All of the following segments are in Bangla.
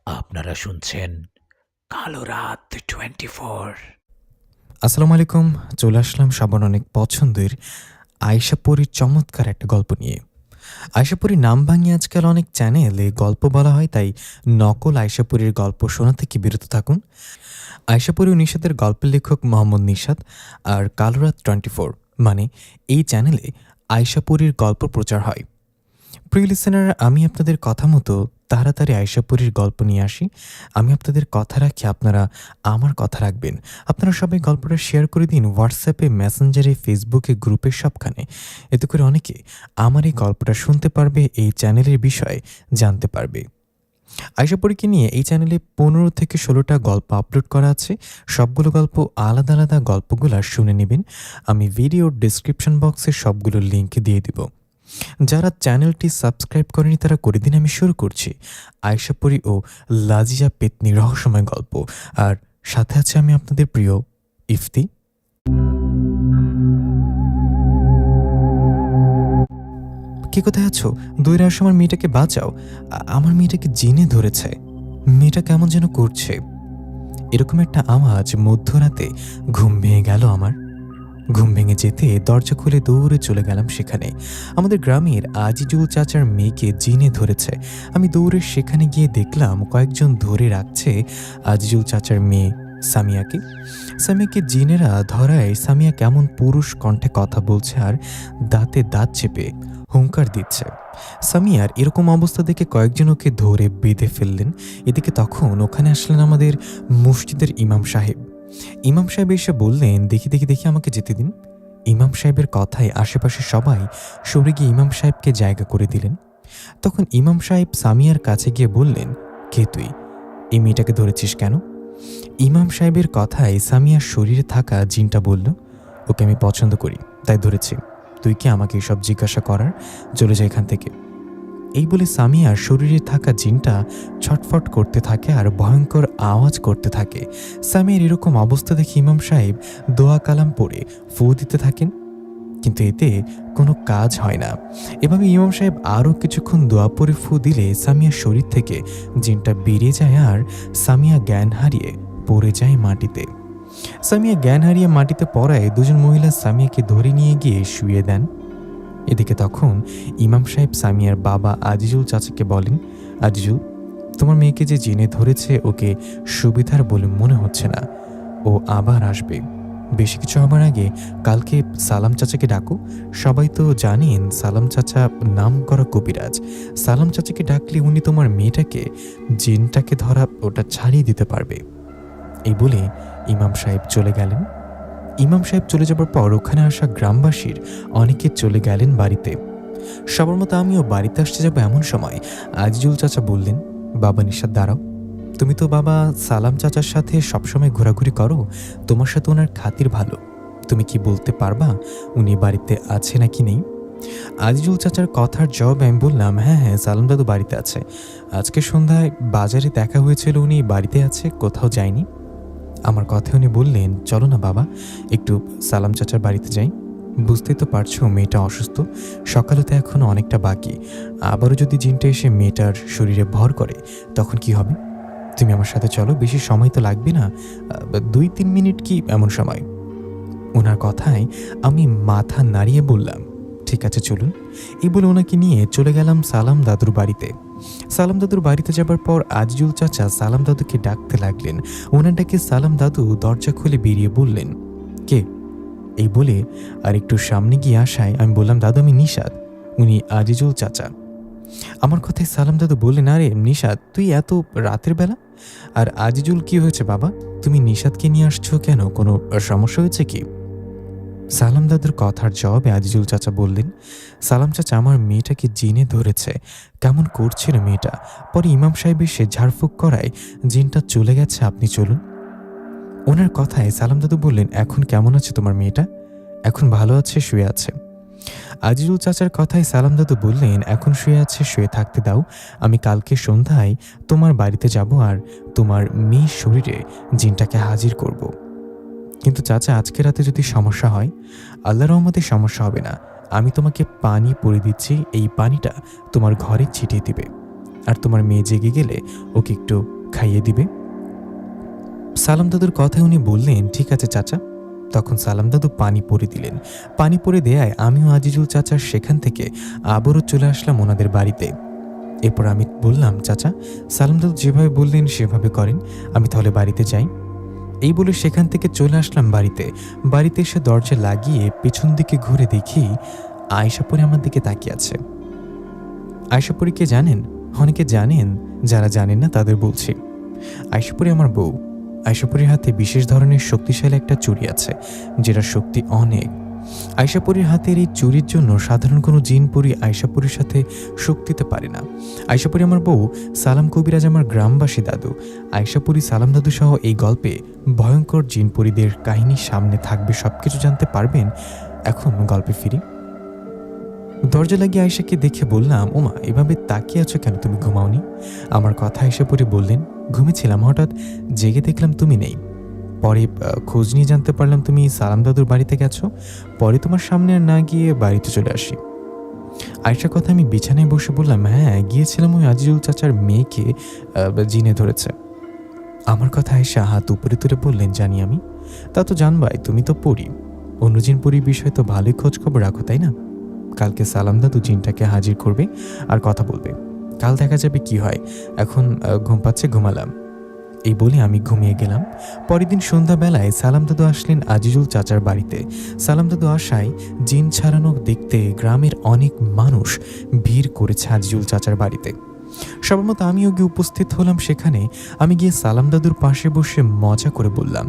আপনারা শুনছেন কালো রাত 24। আসসালামু আলাইকুম। চলে আসলাম সবার অনেক পছন্দের আয়েশাপরীর চমৎকার একটা গল্প নিয়ে। আয়েশাপরীর নাম ভাঙিয়ে আজকাল অনেক চ্যানেলে গল্প বলা হয়, তাই নকল আয়েশাপরীর গল্প শোনা থেকে বিরত থাকুন। আয়েশাপরী ও নিশাতের গল্পের লেখক মোহাম্মদ নিশাত আর কালো রাত 24 মানে এই চ্যানেলে আয়েশাপরীর গল্প প্রচার হয়। প্রিয় লিসেনার, আমি আপনাদের কথা মতো তাড়াতাড়ি আয়েশাপরীর গল্প নিয়ে আসি। আমি আপনাদের কথা রাখি, আপনারা আমার কথা রাখবেন। আপনারা সবাই গল্পটা শেয়ার করে দিন হোয়াটসঅ্যাপে, মেসেঞ্জারে, ফেসবুকে, গ্রুপে, সবখানে। এতে করে অনেকে আমার এই গল্পটা শুনতে পারবে, এই চ্যানেলের বিষয়ে জানতে পারবে। আয়েশাপরীকে নিয়ে এই চ্যানেলে 15 থেকে 16টা গল্প আপলোড করা আছে। সবগুলো গল্প আলাদা আলাদা গল্পগুলো শুনে নেবেন। আমি ভিডিওর ডিসক্রিপশন বক্সে সবগুলো লিঙ্ক দিয়ে দিব। যারা চ্যানেলটি সাবস্ক্রাইব করেনি তারা করে দিন। আমি শুরু করছি আয়েশাপরী ও লাজিয়া পেতনি রহস্যময় গল্প। আর সাথে আছে আমি আপনাদের প্রিয় ইফতি। কে কোথায় আছো? দৌড়ে আসো, আমার মেয়েটাকে বাঁচাও। আমার মেয়েটাকে জিনে ধরেছে। মেয়েটা কেমন যেন করছে। এরকম একটা আওয়াজ মধ্যরাতে ঘুম ভেঙে গেল আমার। ঘুম ভেঙে যেতে দরজা খুলে দৌড়ে চলে গেলাম সেখানে। আমাদের গ্রামের আজিজুল চাচার মেয়েকে জিনে ধরেছে। আমি দৌড়ে সেখানে গিয়ে দেখলাম কয়েকজন ধরে রাখছে আজিজুল চাচার মেয়ে সামিয়াকে। সামিয়াকে জিনেরা ধরায় সামিয়া কেমন পুরুষ কণ্ঠে কথা বলছে আর দাঁতে দাঁত চেপে হুঙ্কার দিচ্ছে। সামিয়ার এরকম অবস্থা দেখে কয়েকজন ওকে ধরে বেঁধে ফেললেন। এদিকে তখন ওখানে আসলেন আমাদের মসজিদের ইমাম সাহেব। ইমাম সাহেব এসে বললেন, দেখি দেখি দেখি আমাকে যেতে দিন। ইমাম সাহেবের কথায় আশেপাশে সবাই সরে গিয়ে ইমাম সাহেবকে জায়গা করে দিলেন। তখন ইমাম সাহেব সামিয়ার কাছে গিয়ে বললেন, কে তুই? এই মেয়েটাকে ধরেছিস কেন? ইমাম সাহেবের কথায় সামিয়ার শরীরে থাকা জিনটা বলল, ওকে আমি পছন্দ করি তাই ধরেছি। তুই কি আমাকে এসব জিজ্ঞাসা করার? চলে যা এখান থেকে। এই বলে সামিয়ার শরীরে থাকা জিনটা ছটফট করতে থাকে আর ভয়ঙ্কর আওয়াজ করতে থাকে। সামিয়ার এরকম অবস্থা দেখে ইমাম সাহেব দোয়া কালাম পড়ে ফু দিতে থাকেন, কিন্তু এতে কোনো কাজ হয় না। এভাবে ইমাম সাহেব আরও কিছুক্ষণ দোয়া পড়ে ফু দিলে সামিয়ার শরীর থেকে জিনটা বেরিয়ে যায় আর সামিয়া জ্ঞান হারিয়ে পড়ে যায় মাটিতে। সামিয়া জ্ঞান হারিয়ে মাটিতে পড়ায় দুজন মহিলা সামিয়াকে ধরে নিয়ে গিয়ে শুয়ে দেন। এদিকে তখন ইমাম সাহেব সামিয়ার বাবা আজিজুল চাচাকে বলেন, আজিজুল, তোমার মেয়েকে যে জিনে ধরেছে ওকে সুবিধার বলে মনে হচ্ছে না। ও আবার আসবে। বেশি কিছু হবার আগে কালকে সালাম চাচাকে ডাকো। সবাই তো জানেন সালাম চাচা নাম করা কবিরাজ। সালাম চাচাকে ডাকলে উনি তোমার মেয়েটাকে, জিনটাকে ধরা ওটা ছাড়িয়ে দিতে পারবে। এই বলে ইমাম সাহেব চলে গেলেন। ইমাম সাহেব চলে যাবার পর ওখানে আসা গ্রামবাসীর অনেকে চলে গেলেন বাড়িতে। সবার মতো আমিও বাড়িতে আসতে যাবো এমন সময় আজিজুল চাচা বললেন, বাবা নিশাত দাঁড়াও। তুমি তো বাবা সালাম চাচার সাথে সবসময় ঘোরাঘুরি করো, তোমার সাথে ওনার খাতির ভালো। তুমি কি বলতে পারবা উনি বাড়িতে আছে নাকি নেই? আজিজুল চাচার কথার জবাবে আমি বললাম, হ্যাঁ হ্যাঁ, সালাম দাদু বাড়িতে আছে। আজকে সন্ধ্যায় বাজারে দেখা হয়েছিল, উনি বাড়িতে আছে, কোথাও যায়নি। আমার কথায় উনি বললেন, চলো না বাবা একটু সালাম চাচার বাড়িতে যাই। বুঝতেই তো পারছো মেয়েটা অসুস্থ, সকালে তো এখনো অনেকটা বাকি। আবারও যদি জিনটা এসে মেয়েটার শরীরে ভর করে তখন কি হবে? তুমি আমার সাথে চলো, বেশি সময় তো লাগবে না, 2-3 মিনিট কি এমন সময়। ওনার কথায় আমি মাথা নাড়িয়ে বললাম, ঠিক আছে চলুন। এই বলে ওনাকে নিয়ে চলে গেলাম সালাম দাদুর বাড়িতে। সালাম দাদুর বাড়িতে যাবার পর আজিজুল চাচা সালাম দাদুকে ডাকতে লাগলেন। ওনার ডাকে সালাম দাদু দরজা খুলে বেরিয়ে বললেন, কে? এই বলে আর একটু সামনে গিয়ে আসায় আমি বললাম, দাদু আমি নিশাত, উনি আজিজুল চাচা। আমার কথায় সালাম দাদু বললেন, আরে নিশাত, তুই এত রাতের বেলা? আর আজিজুল কি হয়েছে বাবা? তুমি নিশাতকে নিয়ে আসছো কেন? কোনো সমস্যা হয়েছে কি? সালাম দাদুর কথার জবাবে আজিজুল চাচা বললেন, সালাম চাচা, আমার মেয়েটাকে জিনে ধরেছে। কেমন করছিল মেয়েটা। পরে ইমাম সাহেব এসে ঝাড়ফুঁক করায় জিনটা চলে গেছে, আপনি চলুন। ওনার কথায় সালাম দাদু বললেন, এখন কেমন আছে তোমার মেয়েটা? এখন ভালো আছে, শুয়ে আছে। আজিজুল চাচার কথায় সালাম দাদু বললেন, এখন শুয়ে আছে, শুয়ে থাকতে দাও। আমি কালকে সন্ধ্যায় তোমার বাড়িতে যাব আর তোমার মেয়ের শরীরে জিনটাকে হাজির করব। কিন্তু চাচা, আজকে রাতে যদি সমস্যা হয়? আল্লাহর রহমতে সমস্যা হবে না। আমি তোমাকে পানি পরে দিচ্ছি, এই পানিটা তোমার ঘরে ছিটিয়ে দিবে। আর তোমার মেয়ে জেগে গেলে ওকে একটু খাইয়ে দিবে। সালাম দাদুর কথায় উনি বললেন, ঠিক আছে চাচা। তখন সালাম দাদু পানি পরে দিলেন। পানি পরে দেয়ায় আমিও আজিজুল চাচার সেখান থেকে আবারও চলে আসলাম ওনাদের বাড়িতে। এরপর আমি বললাম, চাচা সালাম দাদু যেভাবে বললেন সেভাবে করেন, আমি তাহলে বাড়িতে যাই। এই বলে সেখান থেকে চলে আসলাম বাড়িতে। বাড়িতে এসে দরজা লাগিয়ে পেছন দিকে ঘুরে দেখি আয়েশাপুরি আমার দিকে তাকিয়ে আছে। আয়েশাপুরি কে জানেন? অনেকে জানেন, যারা জানেন না তাদের বলছি। আয়েশাপুরি আমার বউ। আয়েশাপুরীর হাতে বিশেষ ধরনের শক্তিশালী একটা চুড়ি আছে, যেটার শক্তি অনেক। আয়েশাপুরীর হাতের এই চুরির জন্য সাধারণ কোনো জিন পরি আয়েশাপুরীর সাথে শক্তি দিতে পারে না। আয়েশাপুরী আমার বউ, সালাম কবিরাজ আমার গ্রামবাসী দাদু। আয়েশাপুরী, সালাম দাদু সহ এই গল্পে ভয়ঙ্কর জিন পরিদের কাহিনী সামনে থাকবে, সবকিছু জানতে পারবেন। এখন গল্পে ফিরি। দরজা লাগিয়ে আয়েশাকে দেখে বললাম, ওমা এভাবে তাকিয়ে আছো কেন, তুমি ঘুমাওনি? আমার কথা আয়েশাপুরী বললেন, ঘুমেছিলাম, হঠাৎ জেগে দেখলাম তুমি নেই। পরে খোঁজ নিয়ে জানতে পারলাম তুমি সালাম দাদুর বাড়িতে গেছো। পরে তোমার সামনে আর না গিয়ে বাড়িতে চলে আসি। আয়েশার কথা আমি বিছানায় বসে বললাম, হ্যাঁ গিয়েছিলাম, ওই আজিজুল চাচার মেয়েকে জিনে ধরেছে। আমার কথা আয়েশা হাত উপরে তুলে বললেন, জানি আমি। তা তো জানবাই, তুমি তো পড়ি, অন্য জিন পরির বিষয়ে তো ভালোই খোঁজ খবর রাখো, তাই না? কালকে সালাম দাদু জিনটাকে হাজির করবে আর কথা বলবে, কাল দেখা যাবে কি হয়। এখন ঘুম পাচ্ছে, ঘুমালাম। এই বলে আমি ঘুমিয়ে গেলাম। পরের দিন সন্ধ্যাবেলায় সালাম দাদু আসলেন আজিজুল চাচার বাড়িতে। সালাম দাদু আসায় জিন ছাড়ানো দেখতে গ্রামের অনেক মানুষ ভিড় করেছে আজিজুল চাচার বাড়িতে। সবার মতো আমিও গিয়ে উপস্থিত হলাম সেখানে। আমি গিয়ে সালাম দাদুর পাশে বসে মজা করে বললাম,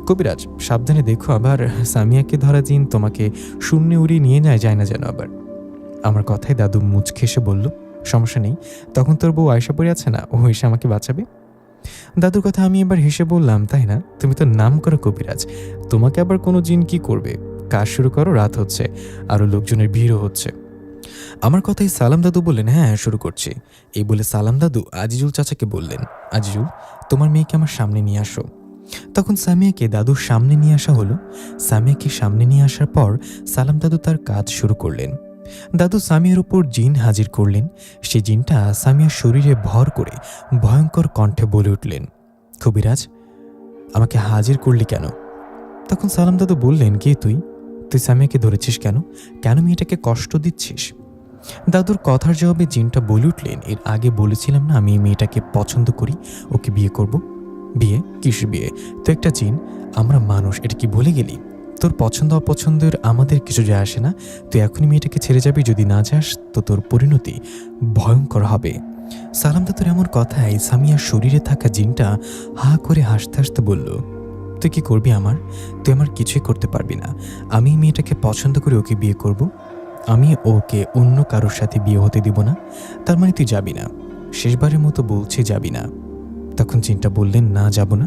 কবিরাজ সাবধানে দেখো, আবার সামিয়াকে ধরা জিন তোমাকে শূন্যে উড়িয়ে নিয়ে যায় না যেন আবার। আমার কথায় দাদু মুচকে এসে বলল, সমস্যা নেই, তখন তোর বউ আয়েশাপুরী আছে না, ও এসে আমাকে বাঁচাবে। দাদুর কথা আমি এবার হেসে বললাম, তাই না? তুমি তো নাম করো কবিরাজ, তোমাকে আবার কোনো জিন কি করবে? কাজ শুরু করো, রাত হচ্ছে, আরও লোকজনের ভিড়ও হচ্ছে। আমার কথাই সালাম দাদু বললেন, হ্যাঁ শুরু করছি। এই বলে সালাম দাদু আজিজুল চাচাকে বললেন, আজিজুল তোমার মেয়েকে আমার সামনে নিয়ে আসো। তখন সামিয়াকে দাদুর সামনে নিয়ে আসা হলো। সামিয়াকে সামনে নিয়ে আসার পর সালাম দাদু তার কাজ শুরু করলেন। দাদু সামিয়ার উপর জিন হাজির করলেন। সেই জিনটা সামিয়ার শরীরে ভর করে ভয়ঙ্কর কণ্ঠে বলে উঠলেন, কবিরাজ আমাকে হাজির করলি কেন? তখন সালাম দাদু বললেন, কে তুই? তুই সামিয়াকে ধরেছিস কেন? কেন মেয়েটাকে কষ্ট দিচ্ছিস? দাদুর কথার জবাবে জিনটা বলে উঠলেন, এর আগে বলেছিলাম না আমি এই মেয়েটাকে পছন্দ করি, ওকে বিয়ে করব। বিয়ে? কিসের বিয়ে? তো একটা জিন, আমরা মানুষ, এটা কি ভুলে গেলি? তোর পছন্দ অপছন্দের আমাদের কিছু যায় আসে না। তুই এখনই মেয়েটাকে ছেড়ে যাবি, যদি না যাস তো তোর পরিণতি ভয়ঙ্কর হবে। সালাম দাদুর এমন কথায় সামিয়ার শরীরে থাকা জিনটা হা করে হাসতে হাসতে বলল, তুই কি করবি আমার? তুই আমার কিছুই করতে পারবি না। আমি মেয়েটাকে পছন্দ করে ওকে বিয়ে করব। আমি ওকে অন্য কারোর সাথে বিয়ে হতে দিব না। তার মানে তুই যাবি না? শেষবারের মতো বলছি, যাবি না? তখন জিনটা বললেন, না যাব না।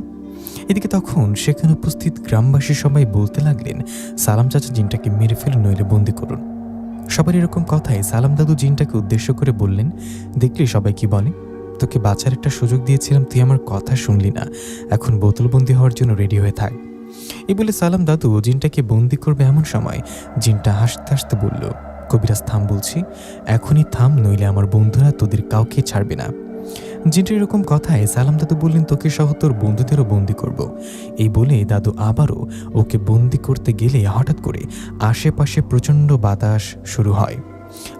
এদিকে তখন সেখানে উপস্থিত গ্রামবাসী সবাই বলতে লাগলেন, সালাম চাচা জিনটাকে মেরে ফেলুন, নইলে বন্দি করুন। সবার এরকম কথায় সালাম দাদু জিনটাকে উদ্দেশ্য করে বললেন, দেখলি সবাই কি বলে, তোকে বাঁচার একটা সুযোগ দিয়েছিলাম, তুই আমার কথা শুনলি না, এখন বোতলবন্দি হওয়ার জন্য রেডি হয়ে থাক। এই বলে সালাম দাদু জিনটাকে বন্দি করবে এমন সময় জিনটা হাসতে হাসতে বলল, কবিরাজ থাম বলছি, এখনই থাম, নইলে আমার বন্ধুরা তোদের কাউকে ছাড়বে না। জিনটার এরকম কথায় সালাম দাদু বললেন, তোকে সহ তোর বন্ধুদেরও বন্দি করব। এই বলে দাদু আবারও ওকে বন্দি করতে গেলে হঠাৎ করে আশেপাশে প্রচণ্ড বাতাস শুরু হয়।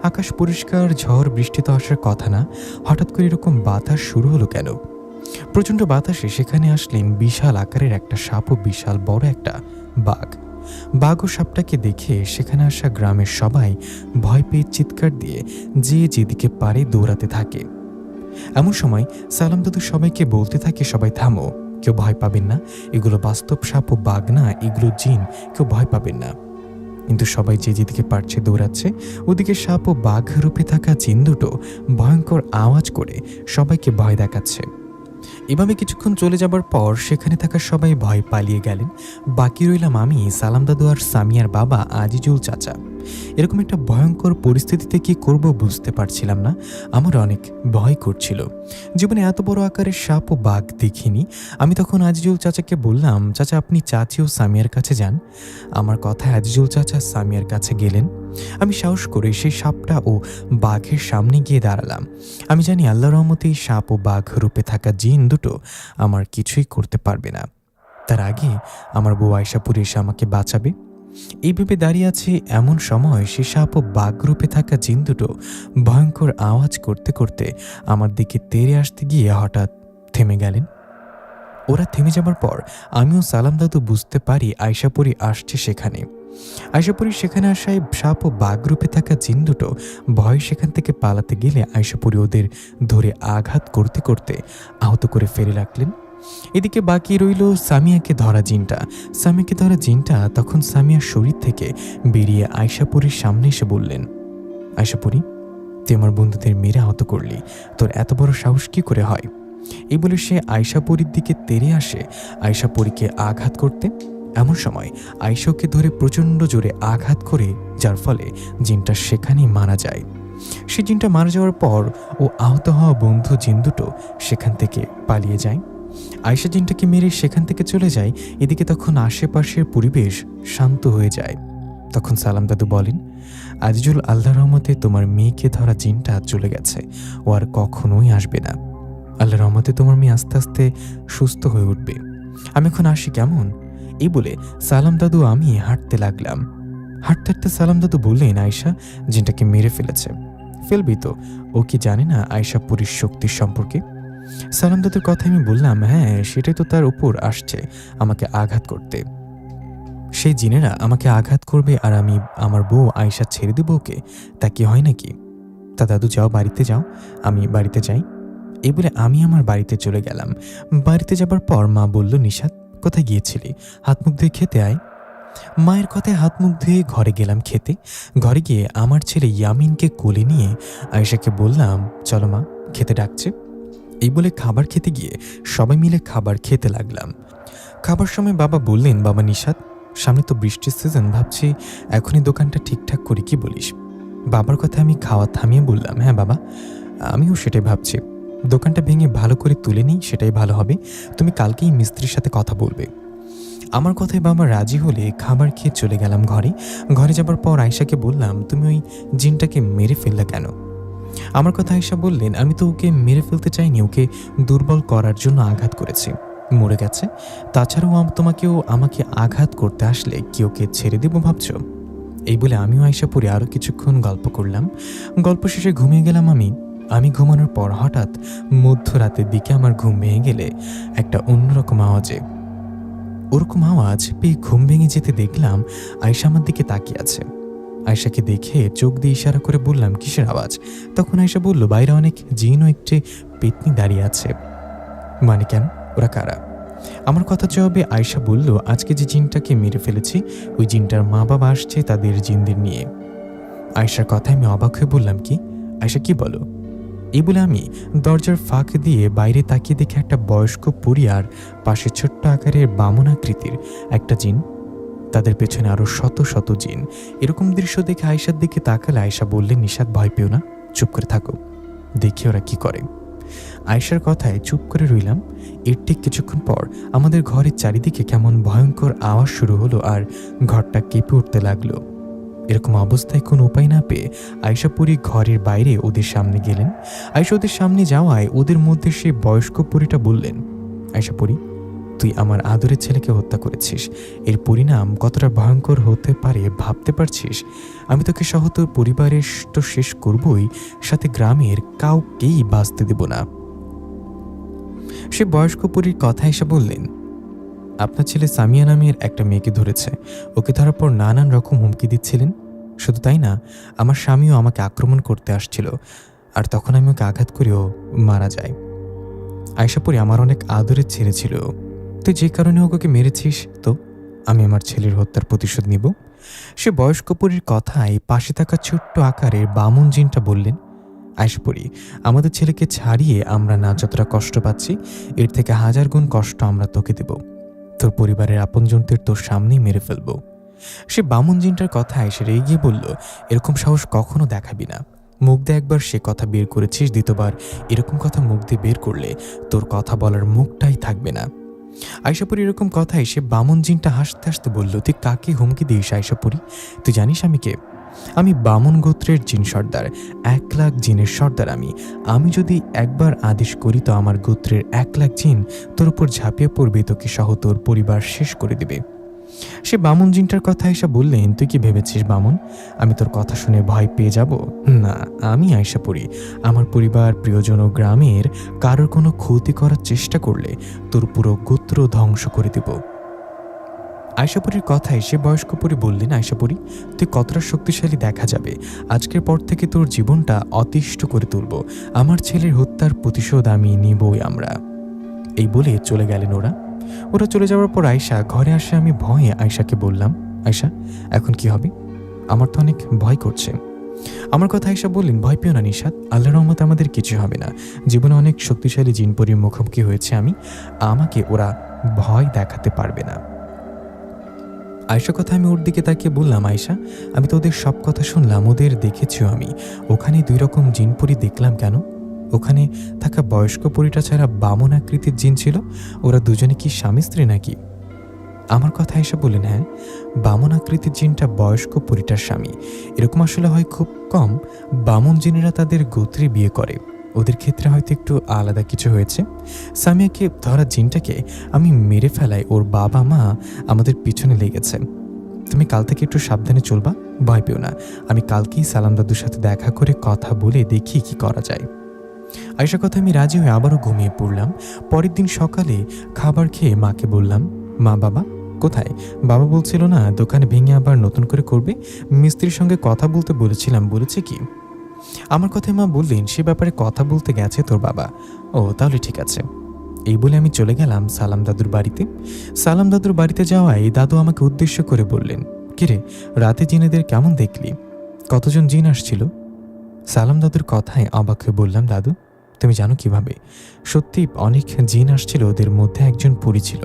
আকাশ পরিষ্কার, ঝড় বৃষ্টি তো আসার কথা না, হঠাৎ করে এরকম বাতাস শুরু হলো কেন? প্রচণ্ড বাতাসে সেখানে আসলেন বিশাল আকারের একটা সাপ ও বিশাল বড় একটা বাঘ। বাঘ ও সাপটাকে দেখে সেখানে আসা গ্রামের সবাই ভয় পেয়ে চিৎকার দিয়ে যে যেদিকে পারে দৌড়াতে থাকে। এমন সময় সালাম দাদু সবাইকে বলতে থাকে, সবাই থামো, কেউ ভয় পাবেন না, এগুলো বাস্তব সাপ ও বাঘ না, এগুলো জিন, কেউ ভয় পাবেন না। কিন্তু সবাই যে যেদিকে পারছে দৌড়াচ্ছে। ওদিকে সাপ ও বাঘ রূপে থাকা জিন দুটো ভয়ঙ্কর আওয়াজ করে সবাইকে ভয় দেখাচ্ছে। এভাবে কিছুক্ষণ চলে যাবার পর সেখানে থাকা সবাই ভয় পালিয়ে গেলেন। বাকি রইলাম আমি, সালাম দাদু আর সামিয়ার বাবা আজিজুল চাচা। এরকম একটা ভয়ঙ্কর পরিস্থিতিতে কি করব বুঝতে পারছিলাম না। আমার অনেক ভয় করছিল, জীবনে এত বড় আকারের সাপ ও বাঘ দেখিনি। আমি তখন আজিজুল চাচাকে বললাম, চাচা আপনি চাচি ও সামিয়ার কাছে যান। আমার কথায় আজিজুল চাচা সামিয়ার কাছে গেলেন। আমি সাহস করে সেই সাপটা ও বাঘের সামনে গিয়ে দাঁড়ালাম। আমি জানি আল্লাহর রহমতে এই সাপ ও বাঘ রূপে থাকা জিন দুটো আমার কিছুই করতে পারবে না। তার আগে আমার বউ আয়শাপুর এসে আমাকে বাঁচাবে। এই ভেবে দাঁড়িয়ে আছে এমন সময় সে সাপ ও বাঘ রূপে থাকা জিন দুটো ভয়ঙ্কর আওয়াজ করতে করতে আমার দিকে তেড়ে আসতে গিয়ে হঠাৎ থেমে গেলেন। ওরা থেমে যাবার পর আমিও সালাম দাদু বুঝতে পারি আয়শাপুরি আসছে সেখানে। আয়শাপুরি সেখানে আসায় সাপ ও বাঘ রূপে থাকা জিন দুটো ভয় সেখান থেকে পালাতে গেলে আয়শাপুরি ওদের ধরে আঘাত করতে করতে আহত করে ফেলে রাখলেন। এদিকে বাকি রইল সামিয়াকে ধরা জিনটা। সামিয়াকে ধরা জিনটা তখন সামিয়ার শরীর থেকে বেরিয়ে আয়শাপুরীর সামনে এসে বললেন, আয়শাপুরী, তুই আমার বন্ধুদের মেরে আহত করলি, তোর এত বড় সাহস কি করে হয়? এই বলে সে আয়শাপুরীর দিকে তেড়ে আসে আয়শাপুরীকে আঘাত করতে। এমন সময় আয়শাকে ধরে প্রচণ্ড জোরে আঘাত করে, যার ফলে জিনটা সেখানেই মারা যায়। সে জিনটা মারা যাওয়ার পর ও আহত হওয়া বন্ধু জিন দুটো সেখান থেকে পালিয়ে যায়। আয়শা জিনটাকে মেরে সেখান থেকে চলে যায়। এদিকে তখন আশেপাশের পরিবেশ শান্ত হয়ে যায়। তখন সালাম দাদু বলেন, আজিজুল, আল্লাহর রহমতে তোমার মেয়েকে ধরা জিনটা চলে গেছে, ও আর কখনোই আসবে না। আল্লাহর রহমতে তোমার মেয়ে আস্তে আস্তে সুস্থ হয়ে উঠবে। আমি এখন আসি কেমন? এই বলে সালাম দাদু আমি হাঁটতে লাগলাম। হাঁটতে হাঁটতে সালাম দাদু বললেন, আয়শা জিনটাকে মেরে ফেলেছে। ফেলবি তো? ও কি জানে না আয়শাপুরীর শক্তির সম্পর্কে? সালাম দাদুর কথা আমি বললাম, হ্যাঁ, সেটাই তো তার উপর আসছে আমাকে আঘাত করতে। সেই জিনেরা আমাকে আঘাত করবে আর আমি আমার বউ আয়শা ছেড়ে দেব ওকে? তা কি হয় নাকি? তা দাদু যাও, বাড়িতে যাও, আমি বাড়িতে যাই। এই বলে আমি আমার বাড়িতে চলে গেলাম। বাড়িতে যাবার পর মা বলল, নিশাত, কোথায় গিয়েছিলি? হাত মুখ ধুয়ে খেতে আয়। মায়ের কথায় হাত মুখ ধুয়ে ঘরে গেলাম খেতে। ঘরে গিয়ে আমার ছেলে ইয়ামিনকে কোলে নিয়ে আয়েশাকে বললাম, চলো মা, খেতে ডাকছে। এই বলে খাবার খেতে গিয়ে সবাই মিলে খাবার খেতে লাগলাম। খাবার সময় বাবা বললেন, বাবা নিশাত, সামনে তো বৃষ্টির সিজন, ভাবছি এখনই দোকানটা ঠিকঠাক করি, কি বলিস? বাবার কথা আমি খাওয়া থামিয়ে বললাম, হ্যাঁ বাবা, আমিও সেটাই ভাবছি। দোকানটা ভেঙে ভালো করে তুলে নিই, সেটাই ভালো হবে। তুমি কালকেই মিস্ত্রির সাথে কথা বলবে। আমার কথায় বাবা রাজি হলে খাবার খেয়ে চলে গেলাম ঘরে। ঘরে যাবার পর আয়শাকে বললাম, তুমি ওই জিনটাকে মেরে ফেললে কেন? আমার কথা আয়শা বললেন, আমি তো ওকে মেরে ফেলতে চাইনি, ওকে দুর্বল করার জন্য আঘাত করেছি, মরে গেছে। তাছাড়াও তোমাকেও আমাকে আঘাত করতে আসলে কি ওকে ছেড়ে দেবো ভাবছ? এই বলে আমিও আয়শাপুরে আরও কিছুক্ষণ গল্প করলাম। গল্প শেষে ঘুমিয়ে গেলাম আমি ঘুমানোর পর হঠাৎ মধ্যরাতের দিকে আমার ঘুম ভেঙে গেলে একটা অন্যরকম আওয়াজে, ওরকম আওয়াজ পেয়ে ঘুম ভেঙে যেতে দেখলাম আয়শা আমার দিকে তাকিয়ে আছে। আয়শাকে দেখে চোখ দিয়ে ইশারা করে বললাম, কিসের আওয়াজ? তখন আয়শা বলল, বাইরে অনেক জিন ও একটি পেতনি দাঁড়িয়ে আছে। মানে কেন? ওরা কারা? আমার কথা জবাবে আয়শা বলল, আজকে যে জিনটাকে মেরে ফেলেছি ওই জিনটার মা বাবা আসছে তাদের জিনদের নিয়ে। আয়শার কথায় আমি অবাক হয়ে বললাম, কি? আয়শা কি বলো? এই বলে আমি দরজার ফাঁক দিয়ে বাইরে তাকিয়ে দেখে একটা বয়স্ক পরী আর পাশে ছোট্ট আকারের বামন আকৃতির একটা জিন, তাদের পেছনে আরো শত শত জিন। এরকম দৃশ্য দেখে আয়শার দিকে তাকালে আয়শা বললেন, নিশাত, ভয় পেও না, চুপ করে থাকো, দেখি ওরা কি করে। আয়শার কথায় চুপ করে রইলাম। এর ঠিক কিছুক্ষণ পর আমাদের ঘরের চারিদিকে কেমন ভয়ঙ্কর আওয়াজ শুরু হলো আর ঘরটা কেঁপে উঠতে লাগলো। এরকম অবস্থায় কোনো উপায় না পেয়ে আয়শাপুরী ঘরের বাইরে ওদের সামনে গেলেন। আয়শা ওদের সামনে যাওয়ায় ওদের মধ্যে সে বয়স্ক পরীটা বললেন, আয়শাপুরী, তুই আমার আদরের ছেলেকে হত্যা করেছিস, এর পরিণাম কতটা ভয়ঙ্কর হতে পারে ভাবতে পারছিস? আমি তোকে সহ তোর পরিবারের তো শেষ করবই, সাথে গ্রামের কাউকেই বাঁচতে দেব না। সে বয়স্ক পরীর কথা এসে বললেন, আপনার ছেলে সামিয়া নামের একটা মেয়েকে ধরেছে, ওকে ধরার পর নানান রকম হুমকি দিচ্ছিলেন। শুধু তাই না, আমার স্বামীও আমাকে আক্রমণ করতে আসছিল, আর তখন আমি ওকে আঘাত করেও মারা যায়। আয়শাপুরী আমার অনেক আদরের ছেলে ছিল, তুই যে কারণে ওকে মেরেছিস, তো আমি আমার ছেলের হত্যার প্রতিশোধ নিব। সে বয়স্ক পরীর কথায় পাশে থাকা ছোট্ট আকারের বামন জিনটা বললেন, আয়শাপুরী, আমাদের ছেলেকে ছাড়িয়ে আমরা না যতটা কষ্ট পাচ্ছি, এর থেকে 1000 গুণ কষ্ট আমরা তোকে দেব। তোর পরিবারের আপনজনদের তোর সামনেই মেরে ফেলবো। সে বামন জিনটার কথায় সে রেগে গিয়ে বলল, এরকম সাহস কখনো দেখাবি না। মুখ দিয়ে একবার সে কথা বের করেছিস, দ্বিতীয়বার এরকম কথা মুখ দিয়ে বের করলে তোর কথা বলার মুখটাই থাকবে না। আয়শাপুরী এরকম কথায় সে বামন জিনটা হাসতে হাসতে বলল, তুই কাকে হুমকি দিস আয়শাপুরী? তুই জানিস আমি কে? আমি বামন গোত্রের জিন সর্দার, 1,00,000 জিনের সর্দার। আমি যদি একবার আদেশ করি তো আমার গোত্রের 1,00,000 জিন তোর উপর ঝাঁপিয়ে পড়বে, তোকে সহ তোর পরিবার শেষ করে দিবে। সে বামন জিনটার কথা আয়শা বললেন, তুই কি ভেবেছিস বামন আমি তোর কথা শুনে ভয় পেয়ে যাব? না, আমি আয়শা পড়ি আমার পরিবার, প্রিয়জন ও গ্রামের কারোর কোনো ক্ষতি করার চেষ্টা করলে তোর পুরো গোত্র ধ্বংস করে দেব। আয়শাপুরীর কথায় সে বয়স্ক পরী বললেন, আয়শাপুরী তুই কতটা শক্তিশালী দেখা যাবে। আজকের পর থেকে তোর জীবনটা অতিষ্ঠ করে তুলব। আমার ছেলের হত্যার প্রতিশোধ আমি নিবই আমরা। এই বলে চলে গেলেন ওরা চলে যাওয়ার পর আয়শা ঘরে আসে। আমি ভয়ে আয়শাকে বললাম, আয়শা এখন কি হবে? আমার তো অনেক ভয় করছে। আমার কথা আয়শা বললেন, ভয় পেও না নিশাত, আল্লাহর রহমতে আমাদের কিছু হবে না। জীবনে অনেক শক্তিশালী জিনপরির মুখোমুখি হয়েছে আমাকে ওরা ভয় দেখাতে পারবে না। আয়শার কথা আমি ওর দিকে তাকিয়ে বললাম, আয়শা আমি তো ওদের সব কথা শুনলাম, ওদের দেখেছিও আমি। ওখানে 2 রকম জিনপরি দেখলাম কেন? ওখানে থাকা বয়স্ক পরীটা ছাড়া বামন আকৃতির জিন ছিল। ওরা দুজনে কি স্বামী স্ত্রী নাকি? আমার কথা আয়শা বললেন, হ্যাঁ, বামন আকৃতির জিনটা বয়স্ক পরীটার স্বামী। এরকম আসলে হয় খুব কম। বামন জিনেরা তাদের গোত্রে বিয়ে করে। ওদের ক্ষেত্রে হয়তো একটু আলাদা কিছু হয়েছে। সামিয়াকে ধরা জিনটাকে আমি মেরে ফেলায় ওর বাবা মা আমাদের পিছনে লেগেছে। তুমি কাল থেকে একটু সাবধানে চলবা, ভয় পেও না। আমি কালকেই সালাম দাদুর সাথে দেখা করে কথা বলে দেখি কি করা যায়। আয়শার কথা আমি রাজি হয়ে আবারও ঘুমিয়ে পড়লাম। পরের দিন সকালে খাবার খেয়ে মাকে বললাম, মা বাবা কোথায়? বাবা বলছিল না দোকানে ভেঙে আবার নতুন করে করবে, মিস্ত্রির সঙ্গে কথা বলতে বলেছিলাম, বলেছে কি? আমার কথায় মা বললেন, সে ব্যাপারে কথা বলতে গেছে তোর বাবা। ও তাহলে ঠিক আছে। এই বলে আমি চলে গেলাম সালাম দাদুর বাড়িতে। সালাম দাদুর বাড়িতে যাওয়ায় দাদু আমাকে উদ্দেশ্য করে বললেন, কিরে রাতে জিনেদের কেমন দেখলি? কতজন জিন আসছিল? সালাম দাদুর কথায় অবাক হয়ে বললাম, দাদু তুমি জানো কিভাবে? সত্যি অনেক জিন আসছিল, ওদের মধ্যে একজন পরী ছিল।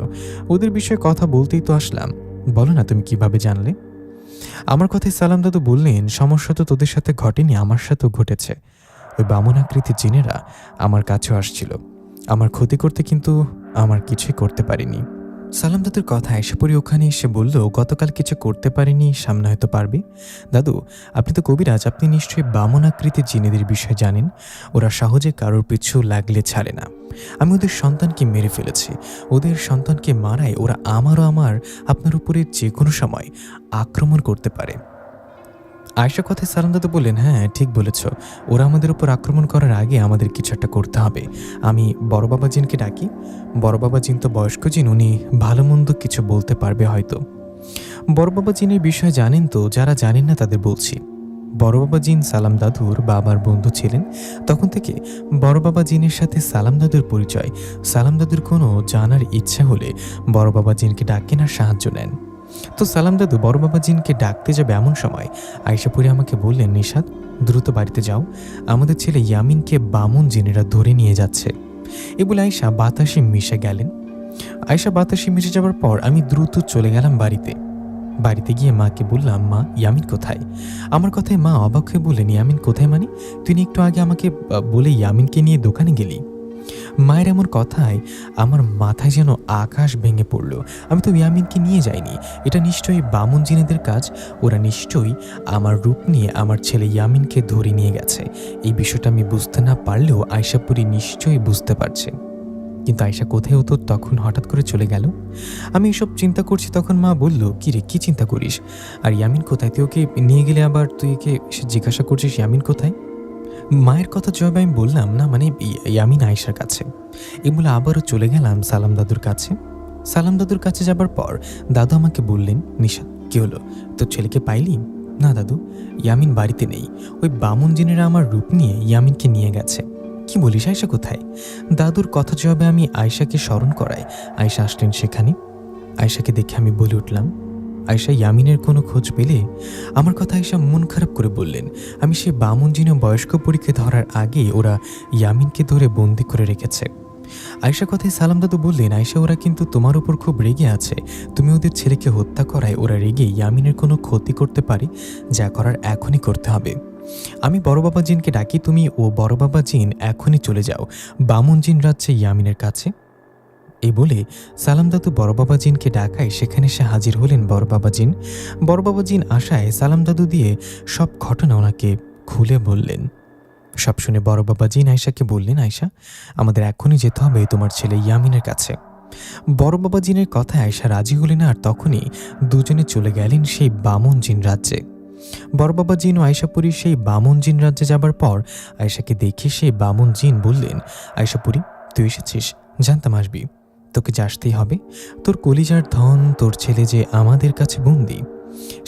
ওদের বিষয়ে কথা বলতেই তো আসলাম। বলো না তুমি কিভাবে জানলে? আমার কথায় সালাম দাদু বললেন, সমস্যা তো তোদের সাথে ঘটেনি, আমার সাথেও ঘটেছে। ওই বামন আকৃতির জিনেরা আমার কাছেও আসছিল আমার ক্ষতি করতে, কিন্তু আমার কিছুই করতে পারিনি। সালাম দাদুর কথা এসে পড়ি ওখানে এসে বলল, গতকাল কিছু করতে পারিনি, সামনে হয়তো পারবে। দাদু আপনি তো কবিরাজ, আপনি নিশ্চয়ই বামন আকৃতির জিনেদের বিষয়ে জানেন। ওরা সহজে কারোর পিছু লাগলে ছাড়ে না। আমি ওদের সন্তানকে মেরে ফেলেছি। ওদের সন্তানকে মারায় ওরা আপনার উপরে যে কোনো সময় আক্রমণ করতে পারে। আয়শা কথায় সালাম দাদু বললেন, হ্যাঁ ঠিক বলেছ, ওরা আমাদের উপর আক্রমণ করার আগে আমাদের কিছু একটা করতে হবে। আমি বড় বাবা জিনকে ডাকি। বড় বাবা জিন তো বয়স্ক জিন, উনি ভালো মন্দ কিছু বলতে পারবে হয়তো। বড় বাবা জিনের বিষয়ে জানেন তো? যারা জানেন না তাদের বলছি। বড় বাবা জিন সালাম দাদুর বাবার বন্ধু ছিলেন। তখন থেকে বড় বাবা জিনের সাথে সালাম দাদুর পরিচয়। সালাম দাদুর কোনো জানার ইচ্ছা হলে বড় বাবা জিনকে ডাকেন আর সাহায্য নেন। তো সালাম দাদু বড় বাবা জিনকে ডাকতে যাবে এমন সময় আয়শাপুরি আমাকে বললেন, নিশাত দ্রুত বাড়িতে যাও, আমাদের ছেলে ইয়ামিনকে বামন জিনেরা ধরে নিয়ে যাচ্ছে। এ বলে আয়শা বাতাসে মিশে গেলেন। আয়শা বাতাসে মিশে যাওয়ার পর আমি দ্রুত চলে গেলাম বাড়িতে গিয়ে মাকে বললাম, মা ইয়ামিন কোথায়? আমার কথায় মা অবাক হয়ে বললেন, ইয়ামিন কোথায় মানে? তুই একটু আগে আমাকে বলে ইয়ামিনকে নিয়ে দোকানে গেলি। মায়ের এমন কথায় আমার মাথায় যেন আকাশ ভেঙে পড়ল। আমি তো ইয়ামিনকে নিয়ে যাইনি, এটা নিশ্চয়ই বামন জিনেদের কাজ। ওরা নিশ্চয়ই আমার রূপ নিয়ে আমার ছেলে ইয়ামিনকে ধরে নিয়ে গেছে। এই বিষয়টা আমি বুঝতে না পারলেও আয়শাপুরি নিশ্চয়ই বুঝতে পারছে। কিন্তু আয়শা কোথায় হতো তখন হঠাৎ করে চলে গেল। আমি এসব চিন্তা করছি, তখন মা বলল, কি রে কি চিন্তা করিস? আর ইয়ামিন কোথায়? তুই ওকে নিয়ে গেলে আবার তুই একে জিজ্ঞাসা করছিস ইয়ামিন কোথায়? মায়ের কথা জবাবে আমি বললাম, না মানে ইয়ামিন আয়েশার কাছে। এই বলে আবারও চলে গেলাম সালাম দাদুর কাছে। সালাম দাদুর কাছে যাবার পর দাদু আমাকে বললেন, নিশা কি হলো, তোর ছেলেকে পাইলি? না দাদু, ইয়ামিন বাড়িতে নেই। ওই বামন জিনেরা আমার রূপ নিয়ে ইয়ামিনকে নিয়ে গেছে। কি বলিস, আয়েশা কোথায়? দাদুর কথা জবাবে আমি আয়েশাকে স্মরণ করাই আয়েশা আসলেন সেখানে। আয়েশাকে দেখে আমি বলে উঠলাম, আয়েশা ইয়ামিনের কোনো খোঁজ পেলে? আমার কথা আয়েশা মন খারাপ করে বললেন, আমি সে বামন জিনে বয়স্ক পরীকে ধরার আগে ওরা ইয়ামিনকে ধরে বন্দি করে রেখেছে। আয়েশা কথায় সালাম দাদু বললেন, আয়েশা ওরা কিন্তু তোমার উপর খুব রেগে আছে। তুমি ওদের ছেলেকে হত্যা করায় ওরা রেগে ইয়ামিনের কোনো ক্ষতি করতে পারে। যা করার এখনই করতে হবে। আমি বড় বাবা জিনকে ডাকি, তুমি ও বড় বাবা জিন এখনই চলে যাও বামন জিন রাজ্যে ইয়ামিনের কাছে। এই বলে সালাম দাদু বড় বাবা জিনকে ডাকায় সেখানে সে হাজির হলেন বড় বাবা জিন। বড় বাবা জিন আসায় সালাম দাদু দিয়ে সব ঘটনা ওনাকে খুলে বললেন। সব শুনে বড় বাবা জিন আয়শাকে বললেন, আয়শা, আমাদের এখনই যেতে হবে তোমার ছেলে ইয়ামিনের কাছে। বড় বাবা জিনের কথায় আয়শা রাজি হলেন, আর তখনই দুজনে চলে গেলেন সেই বামন জিন রাজ্যে। বড় বাবা জিন ও আয়শাপুরী সেই বামন জিন রাজ্যে যাবার পর আয়শাকে দেখে সেই বামন জিন বললেন, আয়শাপুরী, তুই এসেছিস, জানতাম আসবি, তোকে যে আসতেই হবে। তোর কলিজার ধন, তোর ছেলে যে আমাদের কাছে বন্দি।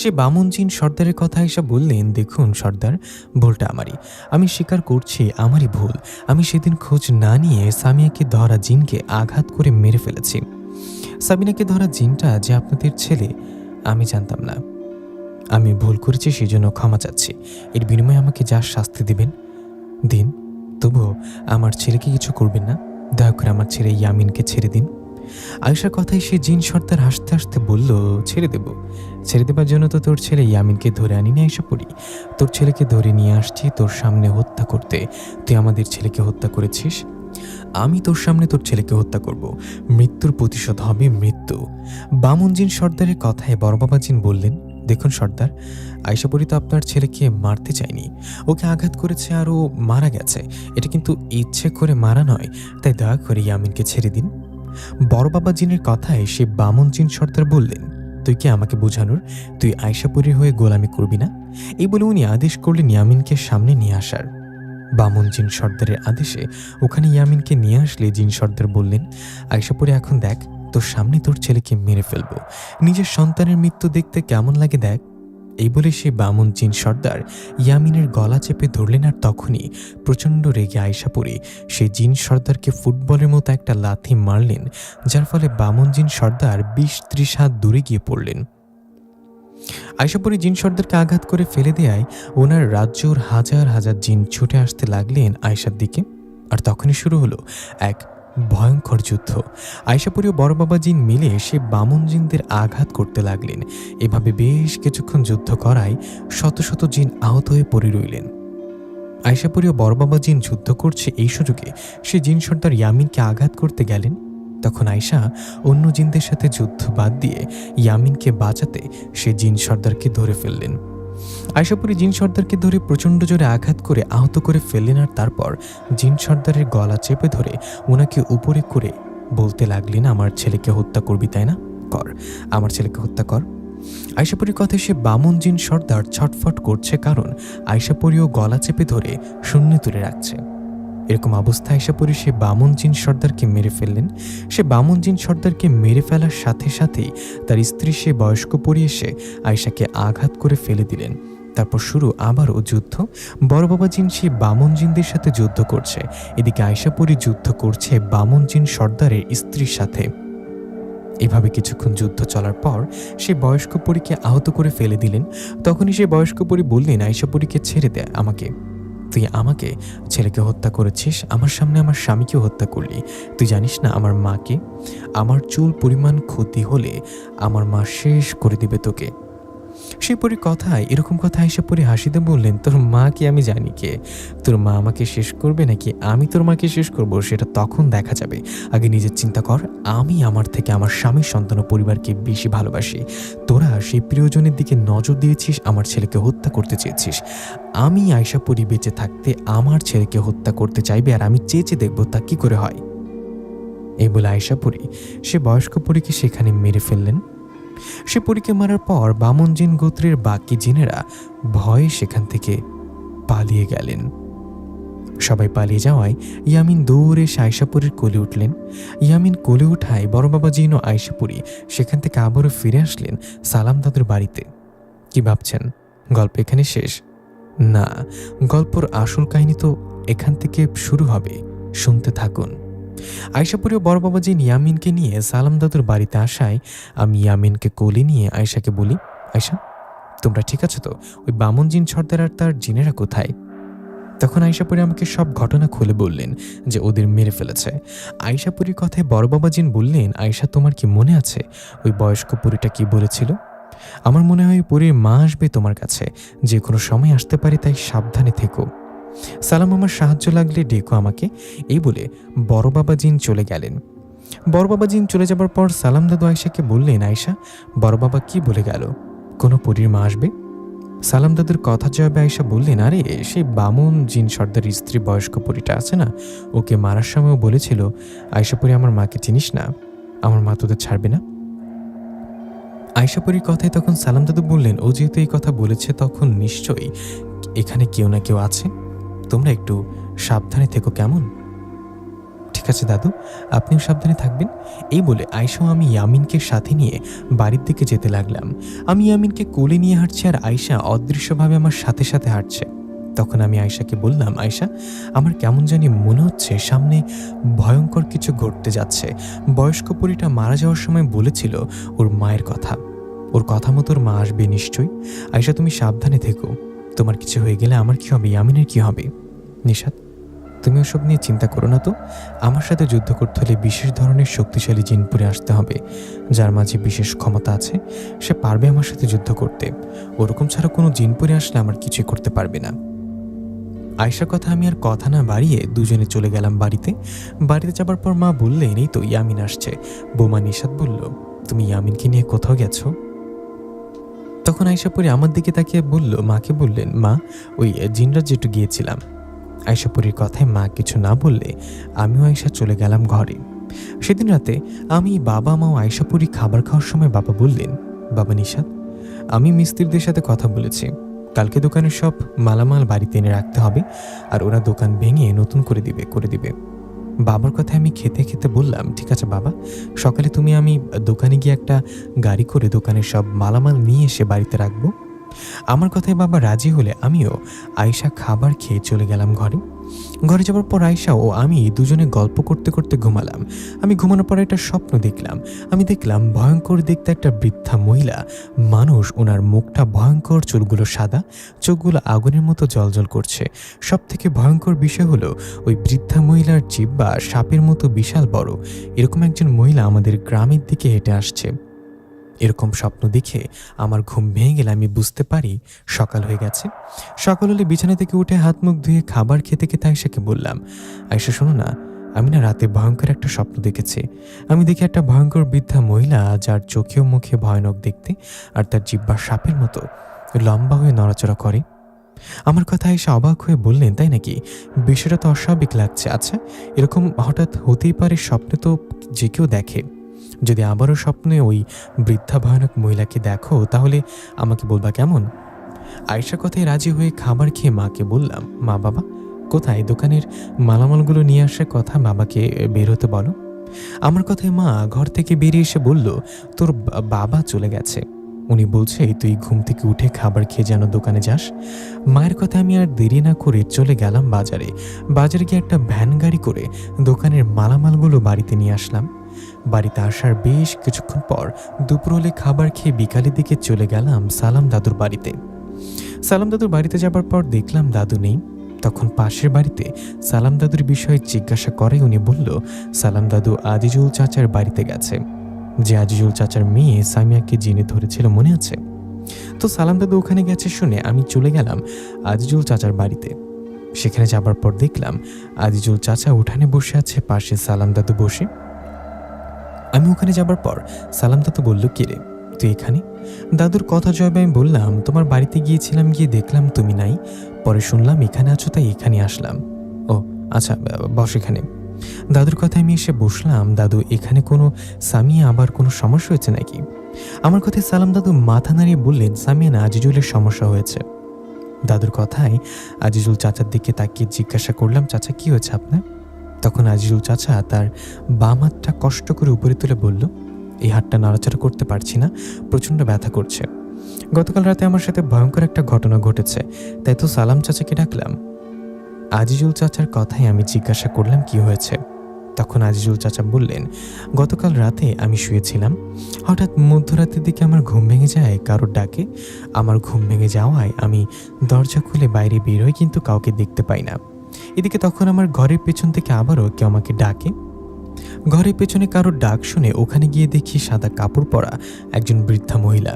সে বামন জিন সর্দারের কথা আয়শা বললেন, দেখুন সর্দার, ভুলটা আমারই, আমি স্বীকার করছি আমারই ভুল। আমি সেদিন খোঁজ না নিয়ে সামিয়াকে ধরা জিনকে আঘাত করে মেরে ফেলেছি। সাবিনাকে ধরা জিনটা যে আপনাদের ছেলে আমি জানতাম না। আমি ভুল করেছি, সেই জন্য ক্ষমা চাচ্ছি। এর বিনিময়ে আমাকে যা শাস্তি দিবেন দিন, তবুও আমার ছেলেকে কিছু করবেন না। দয়া করে আমার ছেলে ইয়ামিনকে ছেড়ে দিন। আয়েশার কথায় সে জিন সর্দার হাসতে হাসতে বলল, ছেড়ে দেব? ছেড়ে দেবার জন্য তো তোর ছেলে ইয়ামিনকে ধরে আনিনি আয়েশা পড়ি। তোর ছেলেকে ধরে নিয়ে আসছি তোর সামনে হত্যা করতে। তুই আমাদের ছেলেকে হত্যা করেছিস, আমি তোর সামনে তোর ছেলেকে হত্যা করব। মৃত্যুর প্রতিশোধ হবে মৃত্যু। বামন জিন সর্দারের কথায় বড় বাবা জিন বললেন, দেখুন সর্দার, আয়শাপুরী তো আপনার ছেলেকে মারতে চায়নি, ওকে আঘাত করেছে আর ও মারা গেছে। এটা কিন্তু ইচ্ছে করে মারা নয়, তাই দয়া করে ইয়ামিনকে ছেড়ে দিন। বড় বাবা জিনের কথায় সে বামন জিন সর্দার বললেন, তুই কি আমাকে বোঝানোর? তুই আয়শাপুরীর হয়ে গোলামি করবি না? এই বলে উনি আদেশ করলেন ইয়ামিনকে সামনে নিয়ে আসার। বামন জিন সর্দারের আদেশে ওখানে ইয়ামিনকে নিয়ে আসলে জিন সর্দার বললেন, আয়শাপুরী, এখন দেখ, তোর সামনে তোর ছেলেকে মেরে ফেলবো, নিজের সন্তানের মৃত্যু দেখতে কেমন লাগে দেখ। এই বলে সে বামন জিন সর্দার ইয়ামিনের গলা চেপে ধরলেন, আর তখনই প্রচণ্ড রেগে আয়শাপুরী সেই জিন সর্দারকে ফুটবলের মতো একটা লাথি মারলেন, যার ফলে বামন জিন সর্দার 20-30 হাত দূরে গিয়ে পড়লেন। আয়শাপুরী জিন সর্দারকে আঘাত করে ফেলে দেয়ায় ওনার রাজ্যর হাজার হাজার জিন ছুটে আসতে লাগলেন আয়শার দিকে। আর তখনই শুরু হলো এক ভয়ঙ্কর যুদ্ধ। আয়শাপুরী ও বড় বাবা জিন মিলে সে বামন জিনদের আঘাত করতে লাগলেন। এভাবে বেশ কিছুক্ষণ যুদ্ধ করায় শত শত জিন আহত হয়ে পড়ে রইলেন। আয়শাপুরী ও বড় বাবা জিন যুদ্ধ করছে, এই সুযোগে সে জিন সর্দার ইয়ামিনকে আঘাত করতে গেলেন। তখন আয়শা অন্য জিনদের সাথে যুদ্ধ বাদ দিয়ে ইয়ামিনকে বাঁচাতে সে জিন সর্দারকে ধরে ফেললেন। আয়শাপুরী জিন সর্দারকে ধরে প্রচণ্ড জোরে আঘাত করে আহত করে ফেললেন, আর তারপর জিন সর্দারের গলা চেপে ধরে ওনাকে উপরে করে বলতে লাগলেন, আমার ছেলেকে হত্যা করবি তাই না? কর, আমার ছেলেকে হত্যা কর। আয়শাপুরীর কথায় সে বামন জিন সর্দার ছটফট করছে, কারণ আয়শাপুরীও গলা চেপে ধরে শূন্য তুলে রাখছে। এরকম অবস্থায় আয়শাপুরী সে বামন জিন সর্দারকে মেরে ফেললেন। সে বামন জিন সর্দারকে মেরে ফেলার সাথে সাথেই তার স্ত্রী সে বয়স্ক পরী এসে আয়শাকে আঘাত করে ফেলে দিলেন। তারপর শুরু আবারও যুদ্ধ। বড় বাবা জিন সে বামন জিনদের সাথে যুদ্ধ করছে, এদিকে আয়শাপুরী যুদ্ধ করছে বামন জিন সর্দারের স্ত্রীর সাথে। এভাবে কিছুক্ষণ যুদ্ধ চলার পর সে বয়স্ক পরীকে আহত করে ফেলে দিলেন। তখনই সে বয়স্ক পরী বললেন, আয়শাপুরীকে ছেড়ে দে আমাকে। তুই আমাকে ছেলেকে হত্যা করেছিস, আমার সামনে আমার স্বামীকেও হত্যা করলি। তুই জানিস না আমার মাকে? আমার চুল পরিমাণ ক্ষতি হলে আমার মা শেষ করে দিবে তোকে। সে পরি কথায় এরকম কথা আয়শাপুরী হাসিতে বললেন, তোর মা কি আমি জানি কে? তোর মা আমাকে শেষ করবে নাকি আমি তোর মাকে শেষ করব সেটা তখন দেখা যাবে। আগে নিজের চিন্তা কর। আমি আমার থেকে আমার স্বামীর সন্তান ও পরিবারকে বেশি ভালোবাসি। তোরা সেই প্রিয়জনের দিকে নজর দিয়েছিস, আমার ছেলেকে হত্যা করতে চেয়েছিস। আমি আয়শাপুরী বেঁচে থাকতে আমার ছেলেকে হত্যা করতে চাইবে, আর আমি চেয়ে দেখবো তা কি করে হয়। এই বলে আয়শাপুরী সে বয়স্ক পরীকে সেখানে মেরে ফেললেন। সে পরীকে মারার পর বামন জিন গোত্রের বাকি জিনেরা ভয়ে সেখান থেকে পালিয়ে গেলেন। সবাই পালিয়ে যাওয়ায় ইয়ামিন দৌড়ে এসে আয়শাপুরীর কোলে উঠলেন। ইয়ামিন কোলে উঠায় বড় বাবা জিন ও আয়শাপুরী সেখান থেকে আবারও ফিরে আসলেন সালাম দাদুর বাড়িতে। কি ভাবছেন গল্প এখানে শেষ? না, গল্পর আসল কাহিনী তো এখান থেকে শুরু হবে, শুনতে থাকুন। আয়শাপুরী ও বড় বাবা জিন ইয়ামিনকে নিয়ে সালাম দাদুর বাড়িতে আসায় আমি ইয়ামিনকে কোলে নিয়ে আয়শাকে বলি, আয়শা, তোমরা ঠিক আছো তো? ওই বামন জিন সর্দার আর তার জিনেরা কোথায়? তখন আয়শাপুরী আমাকে সব ঘটনা খুলে বললেন যে ওদের মেরে ফেলেছে। আয়শাপুরীর কথায় বড় বাবা জিন বললেন, আয়শা, তোমার কি মনে আছে ওই বয়স্ক পরীটা কি বলেছিল? আমার মনে হয় পরীর মা আসবে তোমার কাছে, যে কোনো সময় আসতে পারে, তাই সাবধানে থেকো। সালাম, আমার সাহায্য লাগলে ডেকো আমাকে। এই বলে বড় বাবা জিন চলে গেলেন। বড় বাবা জিন চলে যাবার পর সালাম দাদু আয়শাকে বললেন, আয়শা, বড় বাবা কি বলে গেল? কোনো পরীর মা আসবে? সালাম দাদুর কথা জবাবে আয়শা বললেন, আরে সেই বামুন জিন সর্দার স্ত্রী বয়স্ক পরীটা আছে না, ওকে মারার সময়ও বলেছিল, আয়শা পরী, আমার মাকে চিনিস না, আমার মা তোদের ছাড়বে না। আয়শা পরীর কথায় তখন সালাম দাদু বললেন, ও যেহেতু এই কথা বলেছে তখন নিশ্চয়ই এখানে কেউ না কেউ আছে, তোমরা একটু সাবধানে থেকো, কেমন? ঠিক আছে দাদু, আপনিও সাবধানে থাকবেন। এই বলে আয়শা ও আমি ইয়ামিনকে সাথে নিয়ে বাড়ির দিকে যেতে লাগলাম। আমি ইয়ামিনকে কোলে নিয়ে হাঁটছি আর আয়শা অদৃশ্যভাবে আমার সাথে সাথে হাঁটছে। তখন আমি আয়শাকে বললাম, আয়শা, আমার কেমন জানি মনে হচ্ছে সামনে ভয়ঙ্কর কিছু ঘটতে যাচ্ছে। বয়স্ক পরীটা মারা যাওয়ার সময় বলেছিল ওর মায়ের কথা, ওর কথা মতো ওর মা আসবে নিশ্চয়ই। আয়শা, তুমি সাবধানে থেকো, তোমার কিছু হয়ে গেলে আমার কি হবে, ইয়ামিনের কি হবে? নিশাত, তুমি ওসব নিয়ে চিন্তা করো না তো। আমার সাথে যুদ্ধ করতে হলে বিশেষ ধরনের শক্তিশালী জিনপুরে আসতে হবে, যার মাঝে বিশেষ ক্ষমতা আছে, সে পারবে আমার সাথে যুদ্ধ করতে। ওরকম ছাড়া কোনো জিনপুরে আসলে আমার কিছুই করতে পারবে না। আয়শার কথা আমি আর কথা না বাড়িয়ে দুজনে চলে গেলাম বাড়িতে। বাড়িতে যাবার পর মা বললেন, এই তো ইয়ামিন আসছে। বৌমা নিশাত বলল, তুমি ইয়ামিনকে নিয়ে কোথাও গেছো? তখন আয়শা পরি আমার দিকে তাকিয়ে বলল, মাকে বললেন, মা, ওই জিনরাজ যেটু গিয়েছিলাম। আয়শা পরীর কথায় মা কিছু না বললে আমিও আয়শা চলে গেলাম ঘরে। সেদিন রাতে আমি, বাবা, মা ও আয়শা পরী খাবার খাওয়ার সময় বাবা বললেন, বাবা নিশাত, আমি মিস্ত্রিদের সাথে কথা বলেছি, কালকে দোকানের সব মালামাল বাড়িতে এনে রাখতে হবে, আর ওরা দোকান ভেঙে নতুন করে দিবে। বাবার কথায় আমি খেতে খেতে বললাম, ঠিক আছে বাবা, সকালে তুমি আমি দোকানে গিয়ে একটা গাড়ি করে দোকানের সব মালামাল নিয়ে এসে বাড়িতে রাখবো। আমার কথায় বাবা রাজি হলে আমিও আয়শা খাবার খেয়ে চলে গেলাম ঘরে। ঘরে যাওয়ার পর আয়শা ও আমি দুজনে গল্প করতে করতে ঘুমালাম। আমি ঘুমানোর পর একটা স্বপ্ন দেখলাম। আমি দেখলাম ভয়ঙ্কর দেখতে একটা বৃদ্ধা মহিলা মানুষ, ওনার মুখটা ভয়ঙ্কর, চুলগুলো সাদা, চোখগুলো আগুনের মতো জ্বলজ্বল করছে। সব থেকে ভয়ঙ্কর বিষয় হলো ওই বৃদ্ধা মহিলার জিহ্বা সাপের মতো বিশাল বড়। এরকম একজন মহিলা আমাদের গ্রামের দিকে হেঁটে আসছে। এরকম স্বপ্ন দেখে আমার ঘুম ভেঙে গেলে আমি বুঝতে পারি সকাল হয়ে গেছে। সকাল হলে বিছানা থেকে উঠে হাত মুখ ধুয়ে খাবার খেতে খেতে আয়শাকে বললাম, আয়শা শোনো না, আমি না রাতে ভয়ঙ্কর একটা স্বপ্ন দেখেছি। আমি দেখি একটা ভয়ঙ্কর বৃদ্ধা মহিলা, যার চোখে ও মুখে ভয়ানক দেখতে, আর তার জিহ্বা সাপের মতো লম্বা হয়ে নড়াচড়া করে। আমার কথা আয়শা অবাক হয়ে বললেন, তাই নাকি? বিষয়টা তো অস্বাভাবিক লাগছে। আচ্ছা, এরকম হঠাৎ হতেই পারে, স্বপ্নে তো যে কেউ দেখে। যদি আবারও স্বপ্নে ওই বৃদ্ধা ভয়ানক মহিলাকে দেখো তাহলে আমাকে বলবা, কেমন? আয়শা কথায় রাজি হয়ে খাবার খেয়ে মাকে বললাম, মা, বাবা কোথায়? দোকানের মালামালগুলো নিয়ে আসার কথা বাবাকে বের হতে বলো। আমার কথায় মা ঘর থেকে বেরিয়ে এসে বলল, তোর বাবা চলে গেছে, উনি বলছে তুই ঘুম থেকে উঠে খাবার খেয়ে যেন দোকানে যাস। মায়ের কথা আমি আর দেরি না করে চলে গেলাম বাজারে। বাজারে গিয়ে একটা ভ্যান গাড়ি করে দোকানের মালামালগুলো বাড়িতে নিয়ে আসলাম। বাড়িতে আসার বেশ কিছুক্ষণ পর দুপুর হলে খাবার খেয়ে বিকালের দিকে চলে গেলাম সালাম দাদুর বাড়িতে। সালাম দাদুর বাড়িতে যাবার পর দেখলাম দাদু নেই। তখন পাশের বাড়িতে সালাম দাদুর বিষয়ে জিজ্ঞাসা করে উনি বলল, সালাম দাদু আজিজুল চাচার বাড়িতে গেছে, যে আজিজুল চাচার মেয়ে সামিয়াকে জিনে ধরেছিল, মনে আছে? তো সালাম দাদু ওখানে গেছে শুনে আমি চলে গেলাম আজিজুল চাচার বাড়িতে। সেখানে যাবার পর দেখলাম আজিজুল চাচা উঠানে বসে আছে, পাশে সালাম দাদু বসে। আমি ওখানে যাবার পর সালাম দাদু বলল, কে রে তুই এখানে? দাদুর কথা জবাবে আমি বললাম, তোমার বাড়িতে গিয়েছিলাম, গিয়ে দেখলাম তুমি নাই, পরে শুনলাম এখানে আছো, তাই এখানে আসলাম। ও আচ্ছা, বস এখানে। দাদুর কথায় আমি এসে বসলাম। দাদু, এখানে কোনো সামিয়া আবার কোনো সমস্যা হয়েছে নাকি? আমার কথায় সালাম দাদু মাথা নাড়িয়ে বললেন, সামিয়া না, আজিজুলের সমস্যা হয়েছে। দাদুর কথায় আজিজুল চাচার দিকে তাকিয়ে জিজ্ঞাসা করলাম, চাচা কি হয়েছে আপনার? তখন আজিজুল চাচা তার বাম হাতটা কষ্ট করে উপরে তুলে বলল, এই হাতটা নাড়াচাড়া করতে পারছি না, প্রচণ্ড ব্যথা করছে। গতকাল রাতে আমার সাথে ভয়ঙ্কর একটা ঘটনা ঘটেছে, তাই তো সালাম চাচাকে ডাকলাম। আজিজুল চাচার কথায় আমি জিজ্ঞাসা করলাম, কি হয়েছে? তখন আজিজুল চাচা বললেন, গতকাল রাতে আমি শুয়েছিলাম, হঠাৎ মধ্যরাতের দিকে আমার ঘুম ভেঙে যায় কারোর ডাকে। আমার ঘুম ভেঙে যাওয়ায় আমি দরজা খুলে বাইরে বের হই, কিন্তু কাউকে দেখতে পাই না। এদিকে তখন আমার ঘরের পেছন থেকে আবারও কেউ আমাকে ডাকে। ঘরের পেছনে কারোর ডাক শুনে ওখানে গিয়ে দেখি সাদা কাপড় পরা একজন বৃদ্ধা মহিলা।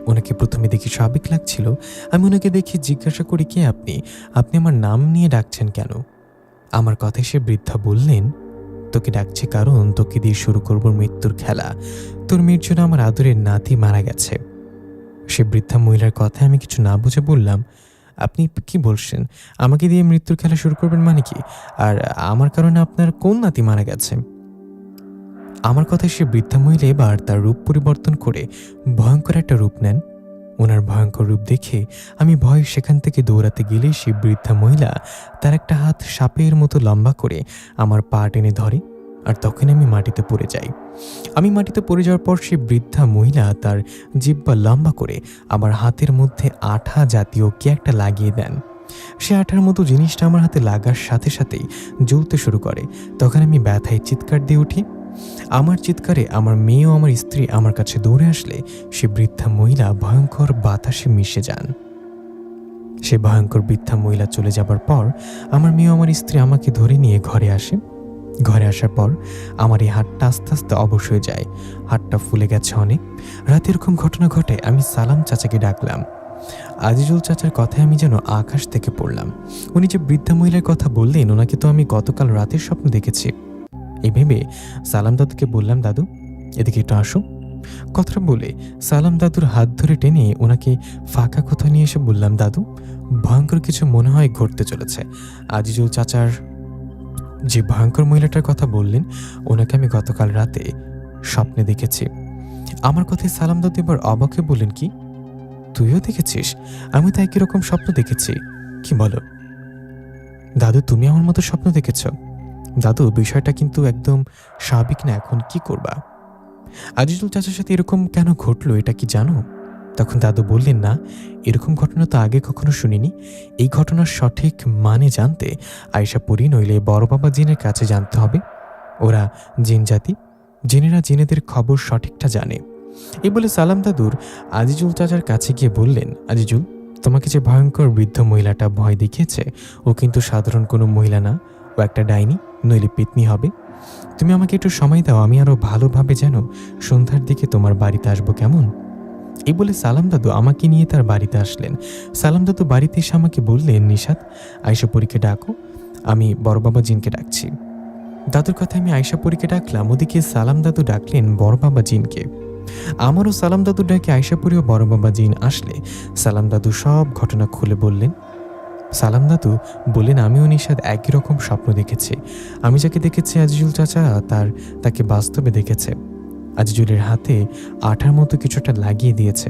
ওনাকে প্রথমে দেখি স্বাভাবিক লাগছিল। আমি ওনাকে দেখে জিজ্ঞাসা করি, কে আপনি? আপনি আমার নাম নিয়ে ডাকছেন কেন? আমার কথায় সে বৃদ্ধা বললেন, তোকে ডাকছি কারণ তোকে দিয়ে শুরু করব মৃত্যুর খেলা। তোর মেয়ের জন্য আমার আদরের নাতি মারা গেছে। সে বৃদ্ধা মহিলার কথায় আমি কিছু না বুঝে বললাম, আপনি কি বলছেন? আমাকে দিয়ে মৃত্যুর খেলা শুরু করবেন মানে কি? আর আমার কারণে আপনার কোন নাতি মারা গেছে? আমার কথায় সে বৃদ্ধা মহিলা এবার তার রূপ পরিবর্তন করে ভয়ঙ্কর একটা রূপ নেন। ওনার ভয়ঙ্কর রূপ দেখে আমি ভয়ে সেখান থেকে দৌড়াতে গেলে সে বৃদ্ধা মহিলা তার একটা হাত সাপের মতো লম্বা করে আমার পা টেনে ধরে, আর তখন আমি মাটিতে পড়ে যাই। আমি মাটিতে পড়ে যাওয়ার পর সে বৃদ্ধা মহিলা তার জিহ্বা লম্বা করে আমার হাতের মধ্যে আঠা জাতীয় কি একটা লাগিয়ে দেন। সে আঠার মতো জিনিসটা আমার হাতে লাগার সাথে সাথেই জ্বলতে শুরু করে। তখন আমি ব্যথায় চিৎকার দিয়ে উঠি। আমার চিৎকারে আমার মেয়ে ও আমার স্ত্রী আমার কাছে দৌড়ে আসলে সে বৃদ্ধা মহিলা ভয়ঙ্কর বাতাসে মিশে যান। সে ভয়ঙ্কর বৃদ্ধা মহিলা চলে যাবার পর আমার মেয়ে ও আমার স্ত্রী আমাকে ধরে নিয়ে ঘরে আসে। ঘরে আসার পর আমার এই হাতটা আস্তে আস্তে অবশ হয়ে যায়। হাতটা ফুলে গেছে অনেক। রাতে এরকম ঘটনা ঘটে। আমি সালাম চাচাকে ডাকলাম। আজিজুল চাচার কথায় আমি যেন আকাশ থেকে পড়লাম। উনি যে বৃদ্ধা মহিলার কথা বললেন, ওনাকে তো আমি গতকাল রাতের স্বপ্ন দেখেছি। এই ভেবে সালাম দাদুকে বললাম, দাদু এদিকে একটু আসো। কথাটা বলে সালাম দাদুর হাত ধরে টেনে ওনাকে ফাঁকা কোথাও নিয়ে এসে বললাম, দাদু ভয়ঙ্কর কিছু মনে হয় ঘটতে চলেছে। আজিজুল চাচার যে ভয়ঙ্কর মহিলাটার কথা বললেন, ওনাকে আমি গতকাল রাতে স্বপ্নে দেখেছি। আমার কথায় সালাম দাদু এবার অবাক হয়ে বললেন, কি তুইও দেখেছিস? আমি তো একই রকম স্বপ্ন দেখেছি। কি বলো দাদু, তুমি আমার মতো স্বপ্ন দেখেছ? দাদু বিষয়টা কিন্তু একদম স্বাভাবিক না, এখন কি করবা? আজিজুল চাচার সাথে এরকম কেন ঘটলো এটা কি জানো? তখন দাদু বললেন, না এরকম ঘটনা তো আগে কখনো শুনিনি। এই ঘটনার সঠিক মানে জানতে আয়েশা পরি নইলে বড় বাবা জিনের কাছে জানতে হবে। ওরা জিন জাতি, জিনেরা জিনেদের খবর সঠিকটা জানে। এই বলে সালাম দাদুর আজিজুল চাচার কাছে গিয়ে বললেন, আজিজুল তোমাকে যে ভয়ঙ্কর বৃদ্ধ মহিলাটা ভয় দেখিয়েছে, ও কিন্তু সাধারণ কোনো মহিলা না, ও একটা ডাইনি নইলে পেতনি হবে। তুমি আমাকে একটু সময় দাও, আমি আরো ভালোভাবে যেন সন্ধ্যার দিকে তোমার বাড়িতে আসবো, কেমন? এই বলে সালাম দাদু আমাকে নিয়ে তার বাড়িতে আসলেন। সালাম দাদু বাড়িতে এসে আমাকে বললেন, নিশাত আয়েশা পরীকে ডাকো, আমি বড় বাবা জিনকে ডাকছি। দাদুর কথা আমি আয়েশা পরীকে ডাকলাম, ওদিকে সালাম দাদু ডাকলেন বড় বাবা জিনকে। আমারও সালাম দাদু ডাকে আয়েশা পরী ও বড় বাবা জিন আসলে সালাম দাদু সব ঘটনা খুলে বললেন। সালাম দাদু বললেন, আমিও নিশাদ একই রকম স্বপ্ন দেখেছি। আমি যাকে দেখেছি আজিজুল চাচা তাকে বাস্তবে দেখেছে। আজিজুলের হাতে আঠার মতো কিছুটা লাগিয়ে দিয়েছে।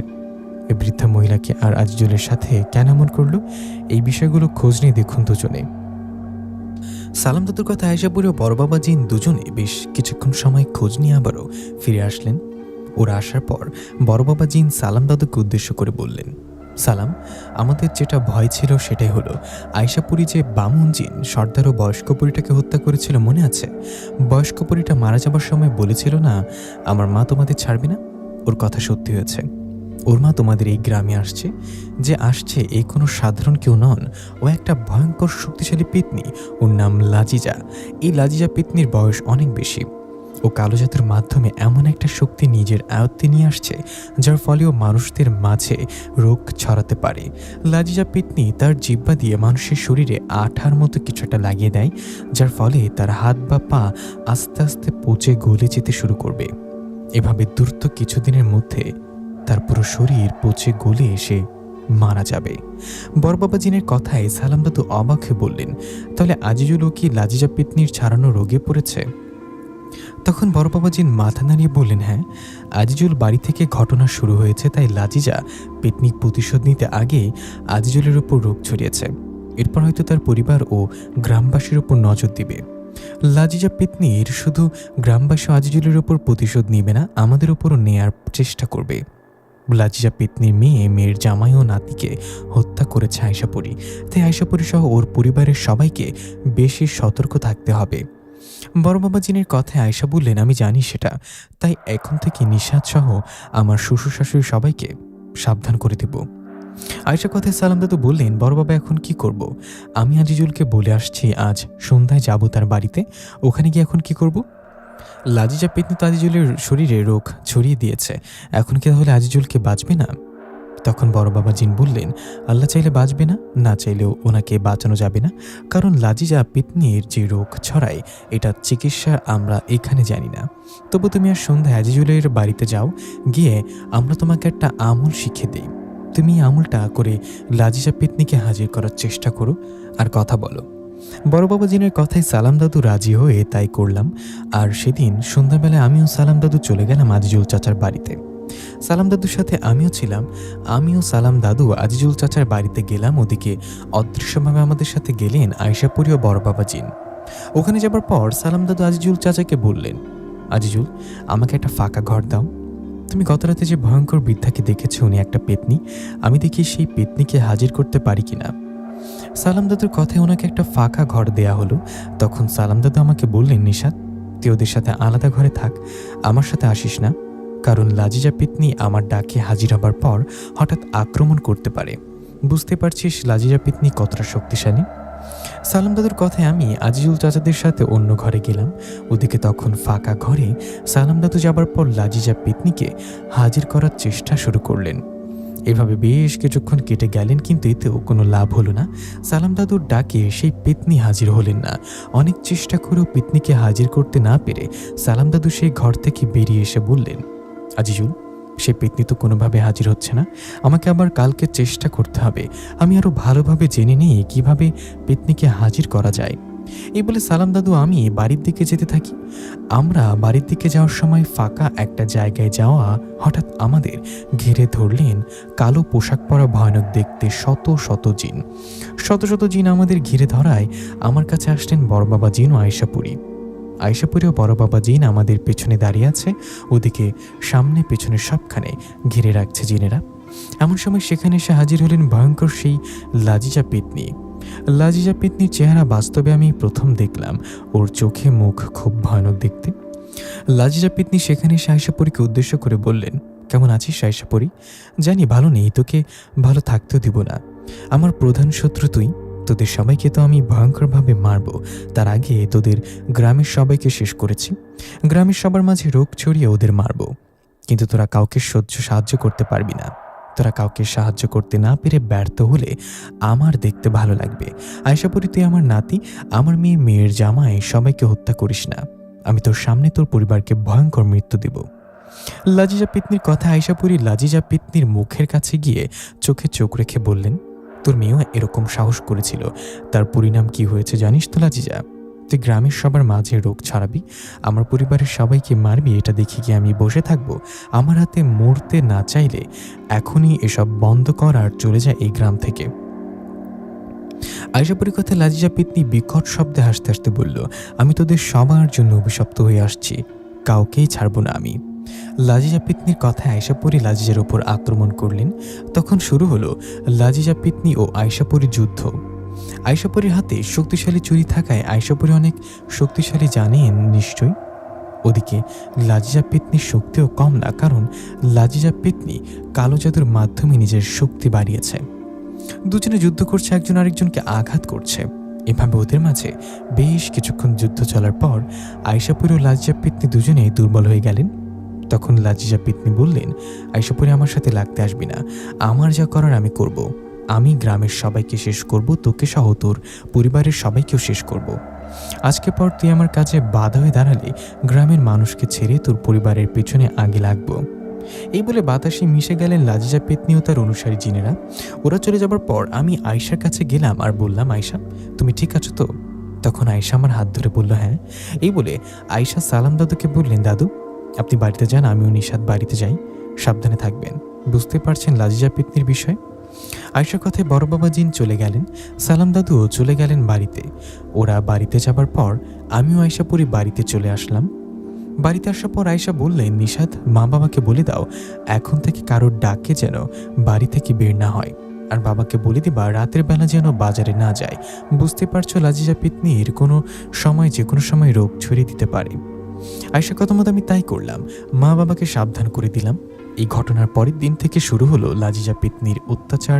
এই বৃদ্ধা মহিলাকে আর আজিজুলের সাথে কেন এমন করলো, এই বিষয়গুলো খোঁজ নিয়ে দেখুন দুজনে। সালাম দাদুর কথা আয়েশা পরী ও বড় বাবা জিন দুজনে বেশ কিছুক্ষণ সময় খোঁজ নিয়ে আবারও ফিরে আসলেন। ওরা আসার পর বড় বাবা জিন সালাম দাদুকে উদ্দেশ্য করে বললেন, সালাম, আমাদের যেটা ভয় ছিল সেটাই হলো। আয়েশা পরী যে বামুন জিন সর্দার ও বয়স্ক পরীটাকে হত্যা করেছিল মনে আছে? বয়স্ক পরীটা মারা যাবার সময় বলেছিল না, আমার মা তোমাদের ছাড়বে না। ওর কথা সত্যি হয়েছে। ওর মা তোমাদের এই গ্রামে আসছে। যে আসছে এ কোনো সাধারণ কেউ নন, ও একটা ভয়ঙ্কর শক্তিশালী পেতনি। ওর নাম লাজিজা। এই লাজিজা পেতনির বয়স অনেক বেশি। ও কালো জাতের মাধ্যমে এমন একটা শক্তি নিজের আয়ত্তে নিয়ে আসছে যার ফলে ও মানুষদের মাঝে রোগ ছড়াতে পারে। লাজিজা পেতনি তার জিহ্বা দিয়ে মানুষের শরীরে আঠার মতো কিছুটা লাগিয়ে দেয়, যার ফলে তার হাত বা পা আস্তে আস্তে পচে গলে যেতে শুরু করবে। এভাবে দ্রুত কিছুদিনের মধ্যে তার পুরো শরীর পচে গলে এসে মারা যাবে। বড়বাবা জিনের কথায় সালাম দাদু অবাক হয়ে বললেন, তাহলে আজিজুলও কি লাজিজা পেতনির ছাড়ানো রোগে পড়েছে? তখন বড় বাবা জিন মাথা নাড়িয়ে বললেন, হ্যাঁ, আজিজুল বাড়ি থেকে ঘটনা শুরু হয়েছে, তাই লাজিজা পেতনি প্রতিশোধ নিতে আগে আজিজুলের উপর রোগ ছড়িয়েছে। এরপর হয়তো তার পরিবার ও গ্রামবাসীর উপর নজর দিবে। লাজিজা পেতনির শুধু গ্রামবাসী আজিজুলের উপর প্রতিশোধ নিবে না, আমাদের উপরও নেয়ার চেষ্টা করবে। লাজিজা পেতনির মেয়ের জামাই ও নাতিকে হত্যা করেছে আয়েশা পরী, তাই আয়েশা পরী সহ ওর পরিবারের সবাইকে বেশি সতর্ক থাকতে হবে। বড় বাবা জিনের কথায় আয়েশা বললেন, আমি জানি সেটা, তাই এখন থেকে নিশাত সহ আমার শ্বশুর শাশুড়ি সবাইকে সাবধান করে দেব। আয়েশা কথায় সালাম দাদু বললেন, বড় বাবা এখন কি করব? আমি আজিজুলকে বলে আসছি আজ সন্ধ্যায় যাব তার বাড়িতে, ওখানে গিয়ে এখন কি করব? লাজিজা পেতনি তো আজিজুলের শরীরে রোগ ছড়িয়ে দিয়েছে, এখন কি তাহলে আজিজুলকে বাঁচবে না? তখন বড় বাবা জিন বললেন, আল্লাহ চাইলে বাঁচবে না, না চাইলেও ওনাকে বাঁচানো যাবে না, কারণ লাজিজা পেতনির যে রোগ ছড়ায় এটার চিকিৎসা আমরা এখানে জানি না। তবু তুমি আর সন্ধ্যায় আজিজুলের বাড়িতে যাও, গিয়ে আমরা তোমাকে একটা আমল শিখে দিই। তুমি এই আমলটা করে লাজিজা পেতনিকে হাজির করার চেষ্টা করো আর কথা বলো। বড় বাবা জিনের কথায় সালাম দাদু রাজি হয়ে তাই করলাম। আর সেদিন সন্ধ্যাবেলায় আমিও সালাম দাদু চলে গেলাম আজিজুল চাচার বাড়িতে। সালাম দাদুর সাথে আমিও ছিলাম। আমিও সালাম দাদু আজিজুল চাচার বাড়িতে গেলাম। ওদিকে অদৃশ্যভাবে আমাদের সাথে গেলেন আয়শাপুরী ও বড় বাবা জিন। ওখানে যাবার পর সালাম দাদু আজিজুল চাচাকে বললেন, আজিজুল, আমাকে একটা ফাঁকা ঘর দাও। তুমি গত রাতে যে ভয়ঙ্কর বৃদ্ধাকে দেখেছো, উনি একটা পেতনি, আমি দেখি সেই পেতনিকে হাজির করতে পারি কিনা। সালাম দাদুর কথায় ওনাকে একটা ফাঁকা ঘর দেয়া হলো। তখন সালাম দাদু আমাকে বললেন, নিশাত, তুই ওদের সাথে আলাদা ঘরে থাক, আমার সাথে আসিস না, কারণ লাজিজা পেতনি আমার ডাকে হাজির হবার পর হঠাৎ আক্রমণ করতে পারে। বুঝতে পারছিস লাজিজা পেতনি কতটা শক্তিশালী। সালাম দাদুর কথায় আমি আজিজুল চাচাদের সাথে অন্য ঘরে গেলাম। ওদিকে তখন ফাঁকা ঘরে সালাম দাদু যাবার পর লাজিজা পেতনিকে হাজির করার চেষ্টা শুরু করলেন। এভাবে বেশ কিছুক্ষণ কেটে গেলেন, কিন্তু এতেও কোনো লাভ হলো না। সালাম দাদুর ডাকে সেই পেতনি হাজির হলেন না। অনেক চেষ্টা করেও পেতনিকে হাজির করতে না পেরে সালাম দাদু সেই ঘর থেকে বেরিয়ে এসে বললেন, আজিজুল, সে পেতনি তো কোনোভাবে হাজির হচ্ছে না, আমাকে আবার কালকে চেষ্টা করতে হবে, আমি আরও ভালোভাবে জেনে নিয়ে কিভাবে পেতনিকে হাজির করা যায়। এই বলে সালাম দাদু আমি বাড়ির দিকে যেতে থাকি। আমরা বাড়ির দিকে যাওয়ার সময় ফাঁকা একটা জায়গায় যাওয়া হঠাৎ আমাদের ঘিরে ধরলেন কালো পোশাক পরা ভয়ানক দেখতে শত শত জিন। শত শত জিন আমাদের ঘিরে ধরায় আমার কাছে আসলেন বড় বাবা জিন ও আয়শাপুরী। আয়শাপুরী ও বড় বাবা জিন আমাদের পেছনে দাঁড়িয়ে আছে। ওদিকে সামনে পেছনে সবখানে ঘিরে রাখছে জিনেরা। এমন সময় সেখানে এসে হাজির হলেন ভয়ঙ্কর সেই লাজিজা পেতনি। লাজিজা পেতনির চেহারা বাস্তবে আমি প্রথম দেখলাম। ওর চোখে মুখ খুব ভয়ানক দেখতে। লাজিজা পেতনি সেখানে এসে আয়শাপুরীকে উদ্দেশ্য করে বললেন, কেমন আছিস আয়শাপুরী? জানি ভালো নেই, তোকে ভালো থাকতেও দিব না। আমার প্রধান শত্রু তুই। তোদের সবাইকে তো আমি ভয়ঙ্করভাবে মারব, তার আগে তোদের গ্রামের সবাইকে শেষ করেছি। গ্রামের সবার মাঝে রোগ ছড়িয়ে ওদের মারব, কিন্তু তোরা কাউকে সাহায্য করতে পারবি না। তোরা কাউকে সাহায্য করতে না পেরে ব্যর্থ হলে আমার দেখতে ভালো লাগবে। আয়শাপুরী, তুই আমার নাতি, আমার মেয়ের জামাই, সবাইকে হত্যা করিস না। আমি তোর সামনে তোর পরিবারকে ভয়ঙ্কর মৃত্যু দেব। লাজিজা পেতনির কথা আয়শাপুরী লাজিজা পেতনির মুখের কাছে গিয়ে চোখে চোখ রেখে বললেন, তোর মেয়েও এরকম সাহস করেছিল, তার পরিণাম কি হয়েছে জানিস তো লাজিজা? তুই গ্রামের সবার মাঝে রোগ ছড়াবি, আমার পরিবারের সবাইকে মারবি, এটা দেখে কি আমি বসে থাকবো? আমার হাতে মরতে না চাইলে এখনই এসব বন্ধ কর আর চলে যায় এই গ্রাম থেকে। আয়শাপুরীর কথা লাজিজা পেতনি বিকট শব্দে হাসতে হাসতে বলল, আমি তোদের সবার জন্য অভিশপ্ত হয়ে আসছি, কাউকেই ছাড়বো না আমি। লাজিজা পেতনির কথায় আয়শাপুরী লাজিজার উপর আক্রমণ করলেন। তখন শুরু হলো লাজিজা পেতনি ও আয়শাপুরীর যুদ্ধ। আয়শাপুরীর হাতে শক্তিশালী ছুরি থাকায় আয়শাপুরী অনেক শক্তিশালী জানেন নিশ্চয়ই। ওদিকে লাজিজা পেতনির শক্তিও কম না, কারণ লাজিজা পেতনি কালো জাদুর মাধ্যমে নিজের শক্তি বাড়িয়েছে। দুজনে যুদ্ধ করছে, একজন আরেকজনকে আঘাত করছে। এভাবে ওদের মাঝে বেশ কিছুক্ষণ যুদ্ধ চলার পর আয়শাপুরী ও লাজিজা পেতনি দুজনেই দুর্বল হয়ে গেলেন। তখন লাজিজা পেতনি বললেন, আয়শাপুরী, আমার সাথে লাগতে আসবি না, আমার যা করার আমি করব। আমি গ্রামের সবাইকে শেষ করব, তোকে সহ তোর পরিবারের সবাইকেও শেষ করব। আজকে পর তুই আমার কাছে বাধা হয়ে দাঁড়ালে গ্রামের মানুষকে ছেড়ে তোর পরিবারের পেছনে আগে লাগবো। এই বলে বাতাসে মিশে গেলেন লাজিজা পেতনি ও তার অনুসারী জিনেরা। ওরা চলে যাবার পর আমি আয়শার কাছে গেলাম আর বললাম, আয়শা, তুমি ঠিক আছো তো? তখন আয়শা আমার হাত ধরে বলল, হ্যাঁ। এই বলে আয়শা সালাম দাদুকে বললেন, দাদু, আপনি বাড়িতে যান, আমিও নিশাত বাড়িতে যাই, সাবধানে থাকবেন। বুঝতে পারছেন লাজিজা পেতনির বিষয়। আয়শার কথায় বড় বাবা জিন চলে গেলেন, সালাম দাদুও চলে গেলেন বাড়িতে। ওরা বাড়িতে যাবার পর আমিও আয়শাপুরী বাড়িতে চলে আসলাম। বাড়িতে আসার পর আয়শা বললেন, নিশাত, মা বাবাকে বলে দাও এখন থেকে কারোর ডাকে যেন বাড়ি থেকে বের না হয়, আর বাবাকে বলে দিবা রাতের বেলা যেন বাজারে না যায়। বুঝতে পারছো লাজিজা পেতনির কোনো সময় যে কোনো সময় রোগ ছড়িয়ে দিতে পারে। আয়শার কথা মতো আমি তাই করলাম, মা বাবাকে সাবধান করে দিলাম। এই ঘটনার পরের দিন থেকে শুরু হলো লাজিজা পেতনির অত্যাচার।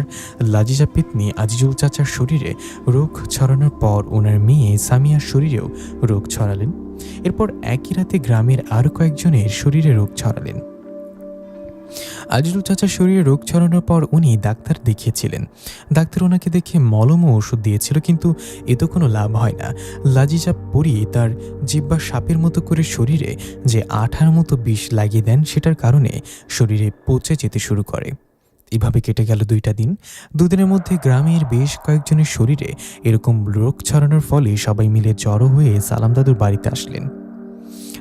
লাজিজা পেতনি আজিজুল চাচার শরীরে রোগ ছড়ানোর পর ওনার মেয়ে সামিয়ার শরীরেও রোগ ছড়ালেন। এরপর একই রাতে গ্রামের আরও কয়েকজনের শরীরে রোগ ছড়ালেন। আজিজুল চাচার শরীরে রোগ ছড়ানোর পর উনি ডাক্তার দেখিয়েছিলেন। ডাক্তার ওনাকে দেখে মলম ও ওষুধ দিয়েছিল, কিন্তু এতে কোনো লাভ হয় না। লাজিজা পরি তার জিহ্বা সাপের মতো করে শরীরে যে আঠার মতো বিষ লাগিয়ে দেন, সেটার কারণে শরীরে পচে যেতে শুরু করে। এভাবে কেটে গেল 2টা দিন। দুদিনের মধ্যে গ্রামের বেশ কয়েকজনের শরীরে এরকম রোগ ছড়ানোর ফলে সবাই মিলে জড়ো হয়ে সালাম দাদুর বাড়িতে আসলেন।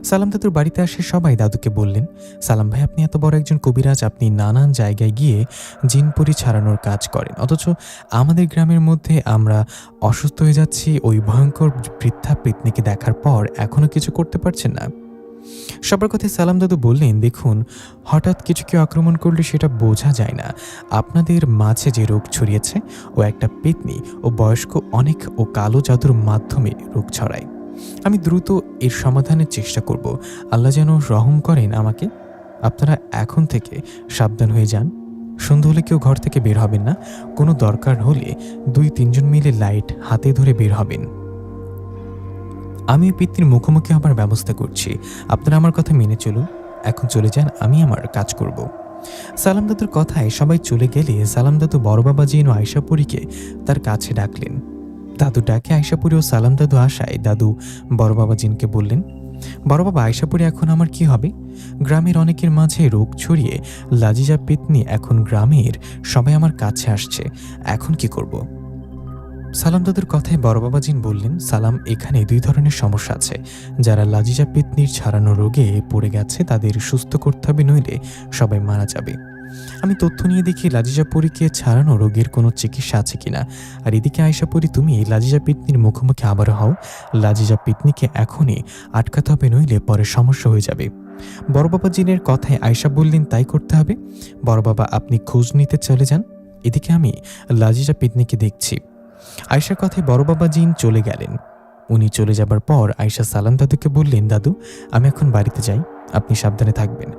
সালাম দাদুর বাড়িতে আসে সবাই দাদুকে বললেন, সালাম ভাই, আপনি এত বড় একজন কবিরাজ, আপনি নানান জায়গায় গিয়ে জিনপরি ছাড়ানোর কাজ করেন, অথচ আমাদের গ্রামের মধ্যে আমরা অসুস্থ হয়ে যাচ্ছি ওই ভয়ঙ্কর বৃদ্ধা পেতনিকে দেখার পর এখনও কিছু করতে পারছেন না। সবার কথায় সালাম দাদু বললেন, দেখুন, হঠাৎ কিছু কেউ আক্রমণ করলে সেটা বোঝা যায় না। আপনাদের মাঝে যে রোগ ছড়িয়েছে ও একটা পেতনি ও বয়স্ক অনেক ও কালো জাদুর মাধ্যমে রোগ ছড়ায়। আমি দ্রুত এর সমাধানের চেষ্টা করব। আল্লাহ যেন রহম করেন আমাকে। আপনারা এখন থেকে সাবধান হয়ে যান। সন্ধ্যা হলে কেউ ঘর থেকে বের হবেন না। কোনো দরকার হলে 2-3 জন মিলে লাইট হাতে ধরে বের হবেন। আমি পিতৃর মুখোমুখি হবার ব্যবস্থা করছি, আপনারা আমার কথা মেনে চলুন। এখন চলে যান, আমি আমার কাজ করব। সালাম দাদুর কথায় সবাই চলে গেলে সালাম দাদু বড় বাবা জিন ও আয়শাপুরীকে তার কাছে ডাকলেন। দাদু ডাকে আয়শাপুরী ও সালাম দাদু আসায় দাদু বড় বাবা জিনকে বললেন, বড় বাবা, আয়শাপুরী, এখন আমার কি হবে? গ্রামের অনেকের মাঝে রোগ ছড়িয়ে লাজিজা পেতনি এখন গ্রামের সবাই আমার কাছে আসছে, এখন কি করব? সালাম দাদুর কথায় বড় বাবা জিন বললেন, সালাম, এখানে 2 ধরনের সমস্যা আছে। যারা লাজিজা পেতনির ছাড়ানো রোগে পড়ে গেছে তাদের সুস্থ করতে হবে, নইলে সবাই মারা যাবে। আমি তথ্য নিয়ে দেখি লাজিজা পরীকে ছাড়ানো রোগের কোনো চিকিৎসা আছে কিনা। আর এদিকে আয়শা পরি, তুমি লাজিজা পেতনির মুখোমুখি আবার হও। লাজিজা পেতনিকে এখনই আটকাতে হবে, নইলে পরে সমস্যা হয়ে যাবে। বড় বাবা জিনের কথায় আয়শা বললেন, তাই করতে হবে। বড় বাবা, আপনি খোঁজ নিতে চলে যান, এদিকে আমি লাজিজা পেতনিকে দেখছি। আয়শার কথায় বড় বাবা জিন চলে গেলেন। উনি চলে যাবার পর আয়শা সালাম দাদুকে বললেন, দাদু, আমি এখন বাড়িতে যাই, আপনি সাবধানে থাকবেন।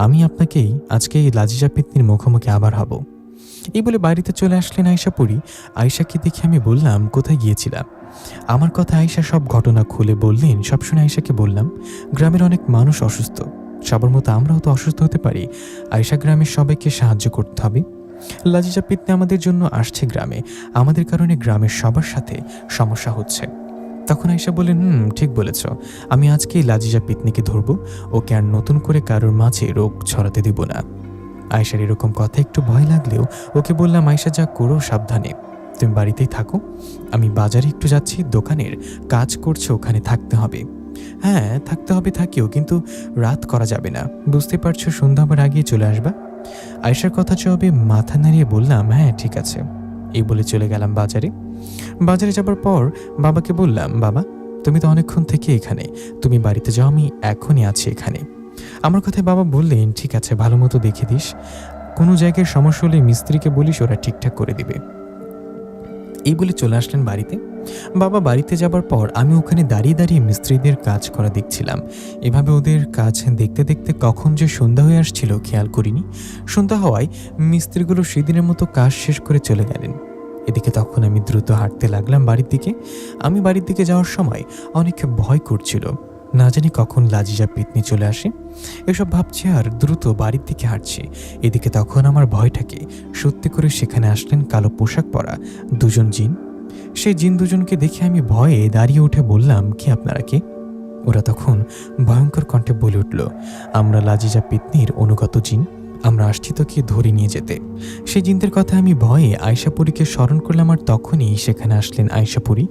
আমি আপনাকেই আজকে এই লাজিজা পেতনির মুখোমুখি আবার হব। এই বলে বাড়িতে চলে আসলেন আয়শা পরি। আয়শাকে দেখে আমি বললাম, কোথায় গিয়েছিলাম? আমার কথা আয়শা সব ঘটনা খুলে বললেন। সব শুনে আয়শাকে বললাম, গ্রামের অনেক মানুষ অসুস্থ, সবার মতো আমরাও তো অসুস্থ হতে পারি। আয়শা, গ্রামের সবাইকে সাহায্য করতে হবে। লাজিজা পেতনি আমাদের জন্য আসছে গ্রামে, আমাদের কারণে গ্রামের সবার সাথে সমস্যা হচ্ছে। তখন আয়শা বললেন, ঠিক বলেছ, আমি আজকেই লাজিজা পেতনিকে ধরবো, ওকে আর নতুন করে কারোর মাঝে রোগ ছড়াতে দেব না। আয়শার এরকম কথা একটু ভয় লাগলেও ওকে বললাম, আয়শা, যা করো সাবধানে, তুমি বাড়িতেই থাকো, আমি বাজারে একটু যাচ্ছি, দোকানের কাজ করছে, ওখানে থাকতে হবে। হ্যাঁ, থাকতে হবে, থাকিও, কিন্তু রাত করা যাবে না, বুঝতে পারছো, সন্ধ্যা হবার আগেই চলে আসবা। আয়শার কথা জবাবে মাথা নাড়িয়ে বললাম, হ্যাঁ ঠিক আছে। এই বলে চলে গেলাম বাজারে। বাজারে যাবার পর বাবাকে বললাম, বাবা, তুমি তো অনেকক্ষণ থেকে এখানে, তুমি বাড়িতে যাও, আমি এখনই আছি এখানে। আমার কথায় বাবা বললেন, ঠিক আছে, ভালো মতো দেখে দিস, কোনো জায়গায় সমস্যা হলে মিস্ত্রিকে বলিস, ওরা ঠিকঠাক করে দিবে। এই বলে চলে আসলেন বাড়িতে। বাবা বাড়িতে যাবার পর আমি ওখানে দাঁড়িয়ে দাঁড়িয়ে মিস্ত্রিদের কাজ করা দেখছিলাম। এভাবে ওদের কাজ দেখতে দেখতে কখন যে সন্ধ্যা হয়ে আসছিল খেয়াল করিনি। সন্ধ্যা হওয়ায় মিস্ত্রিগুলো সেদিনের মতো কাজ শেষ করে চলে গেলেন। এদিকে তখন আমি দ্রুত হাঁটতে লাগলাম বাড়ির দিকে। আমি বাড়ির দিকে যাওয়ার সময় অনেক ভয় করছিল, না জানি কখন লাজিজা পেতনি চলে আসে। এসব ভাবছি আর দ্রুত বাড়ির দিকে হাঁটছি। এদিকে তখন আমার ভয়টাকে সত্যি করে সেখানে আসলেন কালো পোশাক পরা 2 জন জিন। সেই জিন 2 জনকে দেখে আমি ভয়ে দাঁড়িয়ে উঠে বললাম, কি আপনারা কে? ওরা তখন ভয়ঙ্কর কণ্ঠে বলে উঠল, আমরা লাজিজা পেতনির অনুগত জিন, আমরা আসছি তোকে ধরে নিয়ে যেতে। সেই জিনদের কথা আমি ভয়ে আয়শাপুরীকে স্মরণ করলাম, আর তখনই সেখানে আসলেন আয়শাপুরী।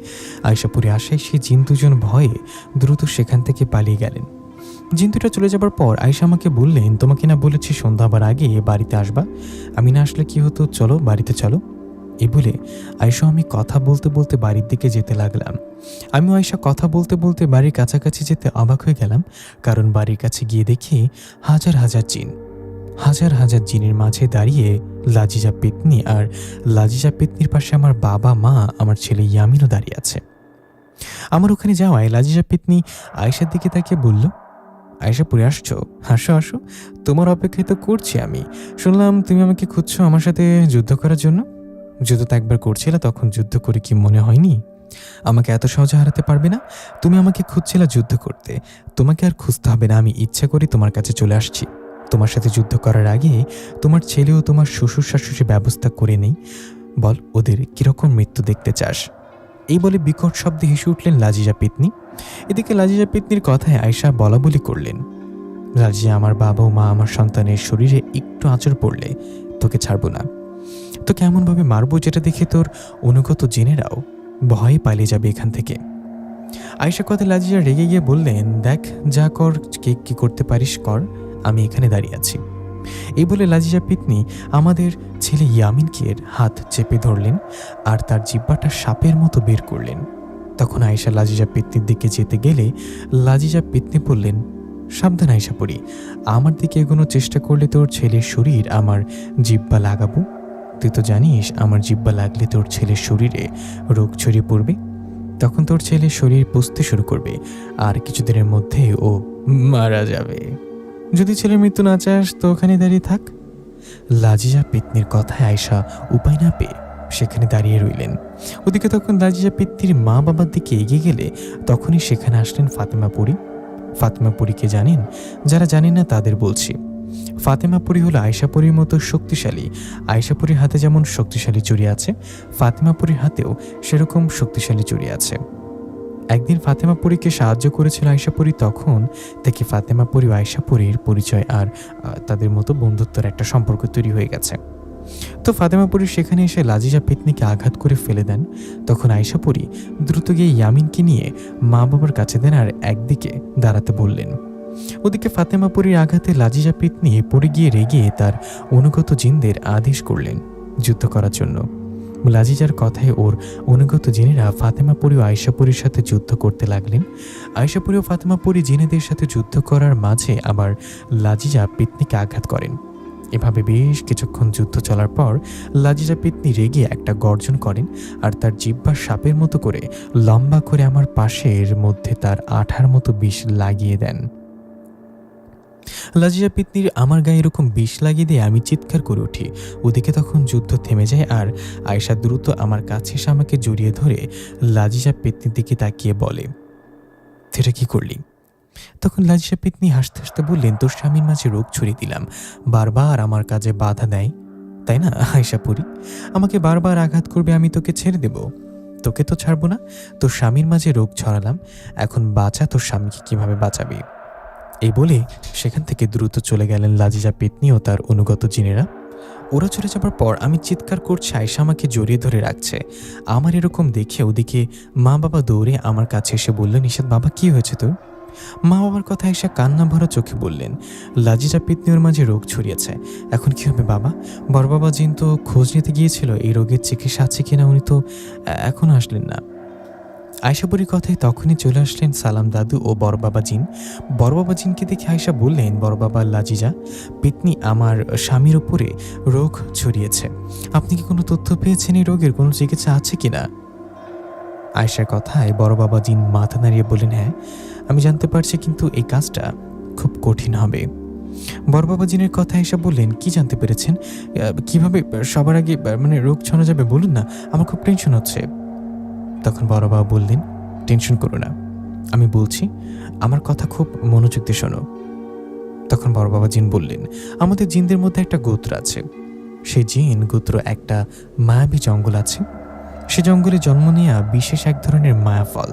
আয়শাপুরী আসায় সেই জিন 2 জন ভয়ে দ্রুত সেখান থেকে পালিয়ে গেলেন। জিন 2টা চলে যাবার পর আয়শা আমাকে বললেন, তোমাকে না বলেছি সন্ধ্যা হবার আগে বাড়িতে আসবা, আমি না আসলে কি হতো, চলো বাড়িতে চলো। এই বলে আয়শা আমি কথা বলতে বলতে বাড়ির দিকে যেতে লাগলাম। আমি আয়শা কথা বলতে বলতে বাড়ির কাছাকাছি যেতে অবাক হয়ে গেলাম, কারণ বাড়ির কাছে গিয়ে দেখি হাজার হাজার জিন, হাজার হাজার জিনের মাঝে দাঁড়িয়ে লাজিজা পেতনি, আর লাজিজা পেতনির পাশে আমার বাবা, মা, আমার ছেলে ইয়ামিনও দাঁড়িয়ে আছে। আমার ওখানে যাওয়ায় লাজিজা পেতনি আয়শার দিকে তাকিয়ে বলল, আয়শা, পড়ে আসছো, আসো আসো, তোমার অপেক্ষায় তো করছি আমি। শুনলাম তুমি আমাকে খুঁজছো আমার সাথে যুদ্ধ করার জন্য। যুদ্ধ তো একবার করছিলে, তখন যুদ্ধ করে কি মনে হয়নি আমাকে এত সহজে হারাতে পারবে না? তুমি আমাকে খুঁজছিলে যুদ্ধ করতে, তোমাকে আর খুঁজতে হবে না, আমি ইচ্ছা করি তোমার কাছে চলে আসছি। তোমার সাথে যুদ্ধ করার আগে তোমার ছেলেও তোমার শ্বশুর শাশুড়ির ব্যবস্থা করে নেই। বল ওদের কিরকম মৃত্যু দেখতে চাস? এই বলে বিকট শব্দে হেসে উঠলেন লাজিজা পেতনি। এদিকে লাজিজা পেতনির কথায় আয়শা বলাবলি করলেন, লাজিজা, আমার বাবা ও মা আমার সন্তানের শরীরে একটু আঁচড় পড়লে তোকে ছাড়বো না। তোকে এমনভাবে মারবো যেটা দেখে তোর অনুগত জেনেরাও ভয়ে পালিয়ে যাবে এখান থেকে। আয়েশা কথা লাজিজা রেগে গিয়ে বললেন, দেখ, যা কর, কে কি করতে পারিস কর, আমি এখানে দাঁড়িয়ে আছি। এই বলে লাজিজা পেতনি আমাদের ছেলে ইয়ামিনকে হাত চেপে ধরলেন আর তার জিহ্বাটা সাপের মতো বের করলেন। তখন আয়েশা লাজিজা পেতনির দিকে যেতে গেলে লাজিজা পেতনি বললেন, সাবধান আয়েশা পড়ি, আমার দিকে এগোনোর চেষ্টা করলে তোর ছেলের শরীর আমার জিহ্বা লাগাবো। তুই তো জানিস আমার জিহ্বা লাগলে তোর ছেলের শরীরে রোগ ছড়িয়ে পড়বে, তখন তোর ছেলের শরীর পুষতে শুরু করবে আর কিছুদিনের মধ্যে ও মারা যাবে। যদি ছেলের মৃত্যু না চাস তো ওখানে দাঁড়িয়ে থাক। লাজিজা পেতনির কথায় আয়শা উপায় না পেয়ে সেখানে দাঁড়িয়ে রইলেন। ওদিকে তখন লাজিজা পেতনির মা বাবার দিকে এগিয়ে গেলে তখনই সেখানে আসলেন ফাতেমা পরী। ফাতেমা পরীকে জানেন? যারা জানেন না তাদের বলছি, ফাতেমা পরী হলো আয়শা পরীর মতো শক্তিশালী। আয়শা পরীর হাতে যেমন শক্তিশালী চুড়ি আছে, ফাতেমা পরীর হাতেও সেরকম শক্তিশালী চুড়ি আছে। একদিন ফাতেমা পরীকে সাহায্য করেছিল আয়শা পরী, তখন থেকে ফাতেমা পরী ও আয়শা পরীর পরিচয় আর তাদের মতো বন্ধুত্বের একটা সম্পর্ক তৈরি হয়ে গেছে। তো ফাতেমা পরী সেখানে এসে লাজিজা পেতনিকে আঘাত করে ফেলে দেন। তখন আয়শা পরী দ্রুত গিয়ে ইয়ামিনকে নিয়ে মা বাবার কাছে দেন আর একদিকে দাঁড়াতে বললেন। ওদিকে ফাতেমা পরীর আঘাতে লাজিজা পেতনি পড়ে গিয়ে রেগে তার অনুগত জিনদের আদেশ করলেন যুদ্ধ করার জন্য। লাজিজার কথায় ওর অনুগত জিনেরা ফাতেমা পরী ও আয়শা পরীর সাথে যুদ্ধ করতে লাগলেন। আয়শা পরী ও ফাতেমা পরী জিনেদের সাথে যুদ্ধ করার মাঝে আবার লাজিজা পেতনিকে আঘাত করেন। এভাবে বেশ কিছুক্ষণ যুদ্ধ চলার পর লাজিজা পেতনি রেগে একটা গর্জন করেন আর তার জিহ্বা সাপের মতো করে লম্বা করে আমার পাশের মধ্যে তার আঠার মতো বিষ লাগিয়ে দেন। লাজিজা পেতনির আমার গায়ে এরকম বিষ লাগিয়ে দিয়ে আমি চিৎকার করে উঠি। ওদিকে তখন যুদ্ধ থেমে যায় আর আয়শা দ্রুত আমার কাছে এসে আমাকে জড়িয়ে ধরে লাজিজা পেতনির দিকে তাকিয়ে বলে, সেটা কি করলি? তখন লাজিজা পেতনি হাসতে হাসতে বললেন, তোর স্বামীর মাঝে রোগ ছড়িয়ে দিলাম, বারবার আমার কাজে বাধা দেয়, তাই না আয়শা পরী? আমাকে বারবার আঘাত করবে, আমি তোকে ছেড়ে দেব? তোকে তো ছাড়বো না। তোর স্বামীর মাঝে রোগ ছড়ালাম, এখন বাঁচা, তোর স্বামীকে কিভাবে বাঁচাবি? এই বলে সেখান থেকে দ্রুত চলে গেলেন লাজিজা পেতনি ও তার অনুগত জিনেরা। ওরা চলে যাবার পর আমি চিৎকার করছি, আয়শা আমাকে জড়িয়ে ধরে রাখছে। আমার এরকম দেখে ওদিকে মা বাবা দৌড়ে আমার কাছে এসে বললেন, নিশাত বাবা, কি হয়েছে তোর? মা বাবার কথা আয়শা কান্না ভরা চোখে বললেন, লাজিজা পেতনি ওর মাঝে রোগ ছড়িয়েছে, এখন কি হবে বাবা? বড় বাবা জিন তো খোঁজ নিতে গিয়েছিল এই রোগের চিকিৎসা আছে কিনা, উনি তো এখনো আসলেন না। আয়শা পরীর কথায় তখনই চলে আসলেন সালাম দাদু ও বড় বাবা জিন। বড় বাবা জিনকে দেখে আয়শা বললেন, বড় বাবা, লাজিজা পেতনি আমার স্বামীর উপরে রোগ ছড়িয়েছে, আপনি কি কোনো তথ্য পেয়েছেন এই রোগের কোনো চিকিৎসা আছে কিনা? আয়শার কথায় বড় বাবা জিন মাথা নাড়িয়ে বললেন, হ্যাঁ আমি জানতে পারছি, কিন্তু এই কাজটা খুব কঠিন হবে। বড় বাবা জিনের কথা আয়শা বললেন, কি জানতে পেরেছেন? কিভাবে সবার আগে রোগ ছড়া যাবে বলুন না, আমার খুব টেনশন হচ্ছে। তখন বড় বাবা বললেন, টেনশন করো না, আমি বলছি, আমার কথা খুব মনোযোগ দিয়ে শোনো। তখন বড় বাবা জিন বললেন, আমাদের জিনদের মধ্যে একটা গোত্র আছে, সেই জিন গোত্র একটা মায়াবী জঙ্গল আছে। সে জঙ্গলে জন্ম নেওয়া বিশেষ এক ধরনের মায়াফল,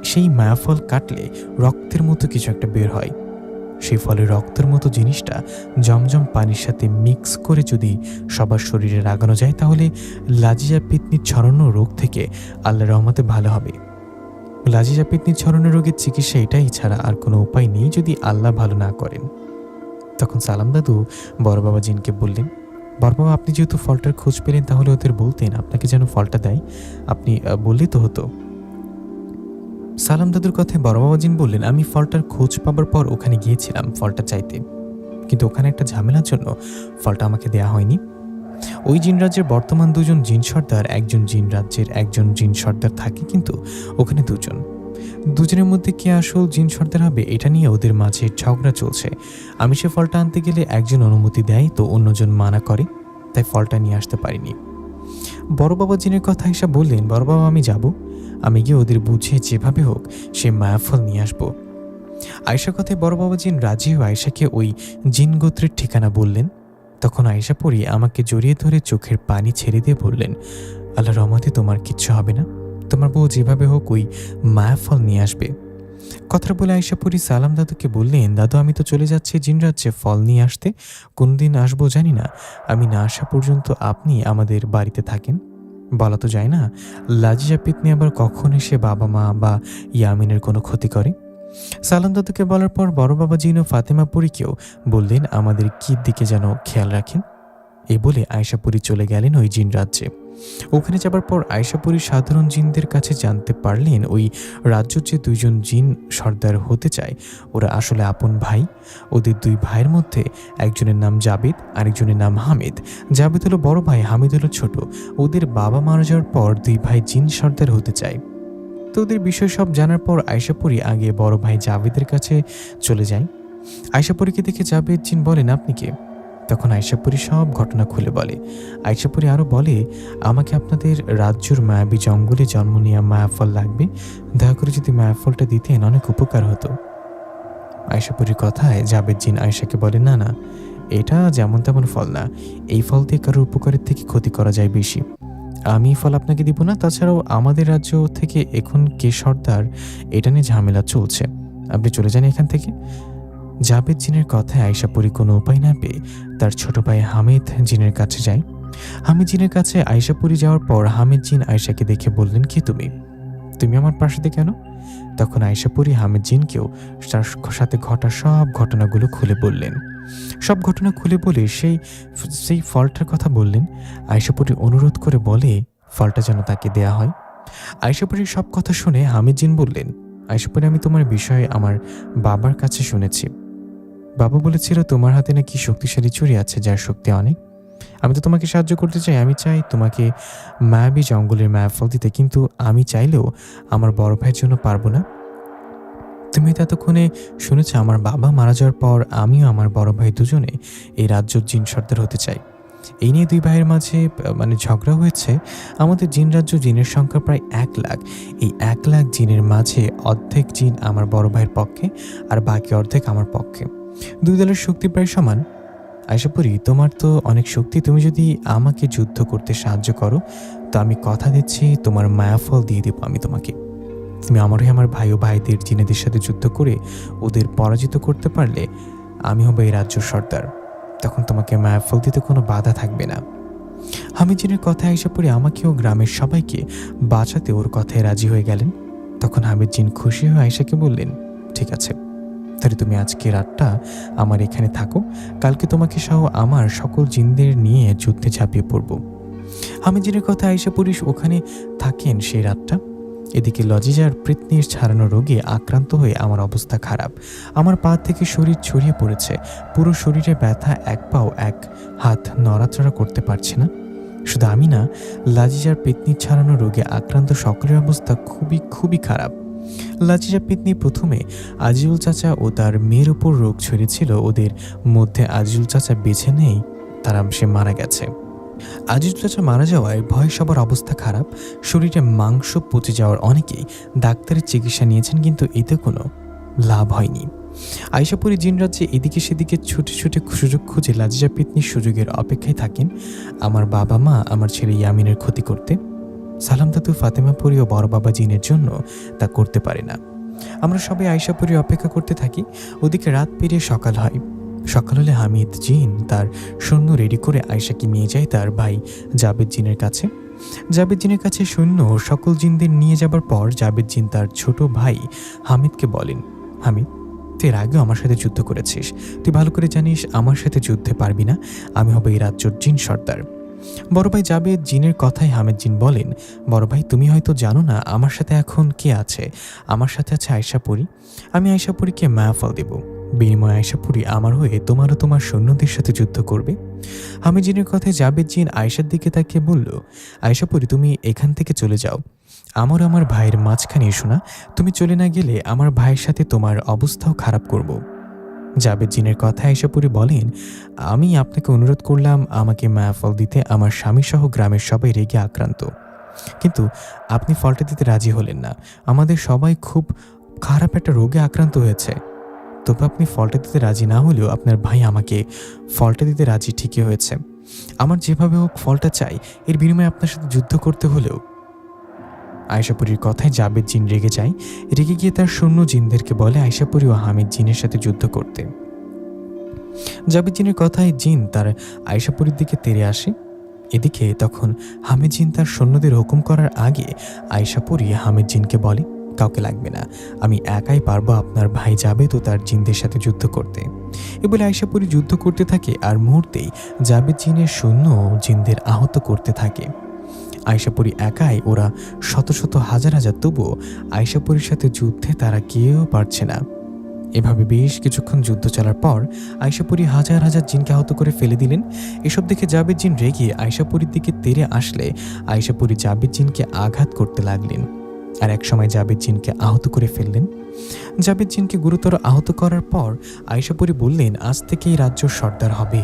সেই মায়াফল কাটলে রক্তের মতো কিছু একটা বের হয়। সেই ফলে রক্তের মতো জিনিসটা জমজম পানির সাথে মিক্স করে যদি সবার শরীরে লাগানো যায় তাহলে লাজিজা পেতনির ছড়ানো রোগ থেকে আল্লাহর রহমতে ভালো হবে। লাজিজা পেতনির ছড়ানো রোগের চিকিৎসা এটাই ছাড়া আর কোনো উপায় নেই যদি আল্লাহ ভালো না করেন। তখন সালাম দাদু বড় বাবা জিনকে বললেন, বড় বাবা, আপনি যেহেতু ফলটার খোঁজ পেলেন তাহলে ওদের বলতেন আপনাকে যেন ফলটা দেয়, আপনি বললেই তো হতো। সালাম দাদুর কথায় বড় বাবা জিন বললেন, আমি ফলটার খোঁজ পাবার পর ওখানে গিয়েছিলাম ফলটা চাইতে, কিন্তু ওখানে একটা ঝামেলার জন্য ফলটা আমাকে দেয়া হয়নি। ওই জিন রাজ্যের বর্তমান দুজন জিন সর্দার, একজন জিন রাজ্যের একজন জিন সর্দার থাকে, কিন্তু ওখানে দুজনের মধ্যে কে আসল জিন সর্দার হবে এটা নিয়ে ওদের মাঝে ঝগড়া চলছে। আমি সে ফলটা আনতে গেলে একজন অনুমতি দেয় তো অন্যজন মানা করে, তাই ফলটা নিয়ে আসতে পারিনি। বড় বাবা জিনের কথা এসে বললেন, বড় বাবা, আমি যাব, আমি গিয়ে ওদের বুঝিয়ে যেভাবে হোক সে মায়াফল নিয়ে আসবো। আয়েশার কথায় বড় বাবা জিন রাজি হয়ে আয়েশাকে ওই জিন গোত্রের ঠিকানা বললেন। তখন আয়েশা পরি আমাকে জড়িয়ে ধরে চোখের পানি ছেড়ে দিয়ে বললেন, আল্লাহ রহমতে তোমার কিচ্ছু হবে না, তোমার বউ যেভাবে হোক ওই মায়াফল নিয়ে আসবে। কথাটা বলে আয়েশা পরি সালাম দাদুকে বললেন, দাদু আমি তো চলে যাচ্ছি জিন রাজ্যে ফল নিয়ে আসতে, কোনদিন আসবো জানি না, আমি না আসা পর্যন্ত আপনি আমাদের বাড়িতে থাকেন। বলা তো যায় না লাজিজা পেতনি আবার কখন এসে বাবা মা বা ইয়ামিনের কোনো ক্ষতি করে। সালাম দাদুকে বলার পর বড় বাবা জিন ও ফাতেমা পরীকেও বললেন আমাদের কি দিকে যেন খেয়াল রাখেন। এই বলে আয়েশা পরি চলে গেলেন ওই জিন রাজ্যে। ওখানে যাবার পর আয়েশা পরি সাধারণ জিনদের কাছে জানতে পারলেন ওই রাজ্যের যে দুইজন জিন সর্দার হতে চায় ওরা আসলে আপন ভাই। ওদের দুই ভাইয়ের মধ্যে একজনের নাম জাবেদ, আরেকজনের নাম হামিদ। জাবেদ হলো বড় ভাই, হামিদ হলো ছোট। ওদের বাবা মারা যাওয়ার পর দুই ভাই জিন সর্দার হতে চায়। তো ওদের বিষয় সব জানার পর আয়েশা পরি আগে বড় ভাই জাবেদের কাছে চলে যায়। আয়েশা পরিকে দেখে জাবেদ জিন বলেন, আপনি কে? তখন আয়েশা পরি সব ঘটনা খুলে বলে। আয়েশা পরি আরও বলে, আমাকে আপনাদের রাজ্যের মায়াবী জঙ্গলে জন্ম নেওয়া মায়াফল লাগবে, দয়া করে যদি মায়াফলটা দিতেন অনেক উপকার হতো। আয়েশা পরির কথায় জাবেদ জিন আয়েশাকে বলে, না না, এটা যেমন তেমন ফল না, এই ফল দিয়ে কারোর উপকারের থেকে ক্ষতি করা যায় বেশি। আমি ফল আপনাকে দিব না, তাছাড়াও আমাদের রাজ্য থেকে এখন কে সর্দার এটা নিয়ে ঝামেলা চলছে, আপনি চলে যান এখান থেকে। জাবেদ জিনের কথায় আয়েশা পরি কোনো উপায় না পেয়ে তার ছোট ভাই হামিদ জিনের কাছে যায়। হামিদ জিনের কাছে আয়েশা পরি যাওয়ার পর হামিদ জিন আয়েশাকে দেখে বললেন, কি তুমি আমার পাশে কেন? তখন আয়েশা পরি হামিদ জিনকেও তার সাথে ঘটা সব ঘটনাগুলো খুলে বললেন। সব ঘটনা খুলে বলে সেই ফলটার কথা বললেন। আয়েশা পরি অনুরোধ করে বলে ফলটা যেন তাকে দেয়া হয়। আয়েশা পরির সব কথা শুনে হামিদ জিন বললেন, আয়েশা পরি আমি তোমার বিষয়ে আমার বাবার কাছে শুনেছি। বাবা বলেছিল তোমার হাতে নাকি শক্তিশালী ছুরি আছে যার শক্তি অনেক। আমি তো তোমাকে সাহায্য করতে চাই, আমি চাই তোমাকে মায়াবী জঙ্গলের মায়াফল দিতে, কিন্তু আমি চাইলেও আমার বড় ভাইয়ের জন্য পারবো না। তুমি তো এতক্ষণে শুনেছ আমার বাবা মারা যাওয়ার পর আমিও আমার বড় ভাই দুজনে এই রাজ্যের জিন সর্দার হতে চাই। এই নিয়ে দুই ভাইয়ের মাঝে ঝগড়া হয়েছে। আমাদের জিন রাজ্য জিনের সংখ্যা প্রায় 1,00,000। এই 1,00,000 জিনের মাঝে অর্ধেক জিন আমার বড় ভাইয়ের পক্ষে আর বাকি অর্ধেক আমার পক্ষে। দুই দলের শক্তি প্রায় সমান। আয়েশা পরি তোমার তো অনেক শক্তি, তুমি যদি আমাকে যুদ্ধ করতে সাহায্য করো তো আমি কথা দিচ্ছি তোমার মায়াফল দিয়ে দেবো আমি তোমাকে। তুমি আমার হয়ে আমার ভাই ও ভাইদের জিনেদের সাথে যুদ্ধ করে ওদের পরাজিত করতে পারলে আমি হব এই রাজ্য সর্দার, তখন তোমাকে মায়াফল দিতে কোনো বাধা থাকবে না। হামিদ জিনের কথায় আয়েশা পরি আমাকেও গ্রামের সবাইকে বাঁচাতে ওর কথায় রাজি হয়ে গেলেন। তখন হামিদ জিন খুশি হয়ে আয়েশাকে বললেন, ঠিক আছে, তাহলে তুমি আজকে রাতটা আমার এখানে থাকো, কালকে তোমাকে সহ আমার সকল জিনদের নিয়ে যুদ্ধে ঝাঁপিয়ে পড়ব। হামিদ জিনের কথা আয়েশা পরি ওখানে থাকেন সেই রাতটা। এদিকে লজিজার পেতনির ছাড়ানো রোগে আক্রান্ত হয়ে আমার অবস্থা খারাপ। আমার পা থেকে শরীর ছড়িয়ে পড়েছে, পুরো শরীরে ব্যথা, এক পাও এক হাত নড়াচড়া করতে পারছে না। শুধু আমি না, লাজিজার পেতনির ছাড়ানো রোগে আক্রান্ত সকলের অবস্থা খুবই খুবই খারাপ। লাজিজা পেতনি প্রথমে আজিজুল চাচা ও তার মেয়ের উপর রোগ ছড়িয়েছিল, ওদের মধ্যে আজিজুল চাচা বেছে নেই, সে মারা গেছে। আজিজুল চাচা মারা যাওয়ায় ভয় সবার অবস্থা খারাপ, শরীরে মাংস পচে যাওয়ার অনেকেই ডাক্তারের চিকিৎসা নিয়েছেন, কিন্তু এতে কোনো লাভ হয়নি। আয়েশা পরি জিন রাজ্যে এদিকে সেদিকে ছুটে ছুটে সুযোগ খুঁজে লাজিজা পেতনির সুযোগের অপেক্ষায় থাকেন আমার বাবা মা আমার ছেলে ইয়ামিনের ক্ষতি করতে। সালাম দাদু, ফাতেমা পরি ও বড় বাবা জিনের জন্য তা করতে পারে না। আমরা সবাই আয়েশা পরি অপেক্ষা করতে থাকি। ওদিকে রাত পেরিয়ে সকাল হয়। সকাল হলে হামিদ জিন তার সৈন্য রেডি করে আয়েশাকে নিয়ে যায় তার ভাই জাবেদ জিনের কাছে। জাবেদ জিনের কাছে সৈন্য সকল জিনদের নিয়ে যাবার পর জাবেদ জিন তার ছোট ভাই হামিদকে বলেন, হামিদ, তুই এর আগেও আমার সাথে যুদ্ধ করেছিস, তুই ভালো করে জানিস আমার সাথে যুদ্ধে পারবি না, আমি হব এই রাজ্যের জিন সর্দার। বড় ভাই জাবেদ জিনের কথায় হামিদ জিন বলেন, বড় ভাই তুমি হয়তো জানো না আমার সাথে এখন কে আছে। আমার সাথে আছে আয়েশা পরি। আমি আয়েশা পরিকে মায়াফল দেব, বিনিময়ে আয়েশা পরি আমার হয়ে তোমার ও তোমার সৈন্যদের সাথে যুদ্ধ করবে। হামিদ জিনের কথায় জাবেদ জিন আয়েশার দিকে তাকিয়ে বলল, আয়েশা পরি তুমি এখান থেকে চলে যাও, আমার ভাইয়ের মাঝখানে এসো না, তুমি চলে না গেলে আমার ভাইয়ের সাথে তোমার অবস্থাও খারাপ করব। জাবেদ জিনের কথায় আয়েশা পরি বলেন, আমি আপনাকে অনুরোধ করলাম আমাকে মায়াফল দিতে, আমার স্বামী সহ গ্রামের সবাই রেগে আক্রান্ত, কিন্তু আপনি ফলটা দিতে রাজি হলেন না। আমাদের সবাই খুব খারাপ একটা রোগে আক্রান্ত হয়েছে। তবু আপনি ফলটা দিতে রাজি না হলেও আপনার ভাই আমাকে ফলটা দিতে রাজি ঠিকই হয়েছে। আমার যেভাবে হোক ফলটা চাই, এর বিনিময়ে আপনার সাথে যুদ্ধ করতে হলেও। আয়শাপুরীর কথায় জাবেদ জিন রেগে যায়। রেগে গিয়ে তার সৈন্য জিনদেরকে বলে আয়শাপুরী ও হামিদ জিনের সাথে যুদ্ধ করতে। জাবেদ জিনের কথায় জিন তার আয়শাপুরীর দিকে তেড়ে আসে। এদিকে তখন হামিদ জিন তার সৈন্যদের হুকুম করার আগে আয়শাপুরী হামিদ জিনকে বলে, কাউকে লাগবে না, আমি একাই পারবো আপনার ভাই জাবেদ ও তার জিনদের সাথে যুদ্ধ করতে। এ বলে আয়শাপুরী যুদ্ধ করতে থাকে, আর মুহূর্তেই জাবেদ জিনের সৈন্য জিনদের আহত করতে থাকে। আয়শাপুরী একাই ওরা শত শত হাজার হাজার, তবুও আয়শাপুরীর সাথে যুদ্ধে তারা কেউ পারছে না। এভাবে বেশ কিছুক্ষণ যুদ্ধ চলার পর আয়শাপুরী হাজার হাজার জিনকে আহত করে ফেলে দিলেন। এসব দেখে জাবেদ জিন রেগে আয়শাপুরীর দিকে তেড়ে আসলে আয়শাপুরী জাবেদ জিনকে আঘাত করতে লাগলেন, আর একসময় জাবেদ জিনকে আহত করে ফেললেন। জাবেদ জিনকে গুরুতর আহত করার পর আয়শাপুরী বললেন, আজ থেকেই রাজ্য সর্দার হবে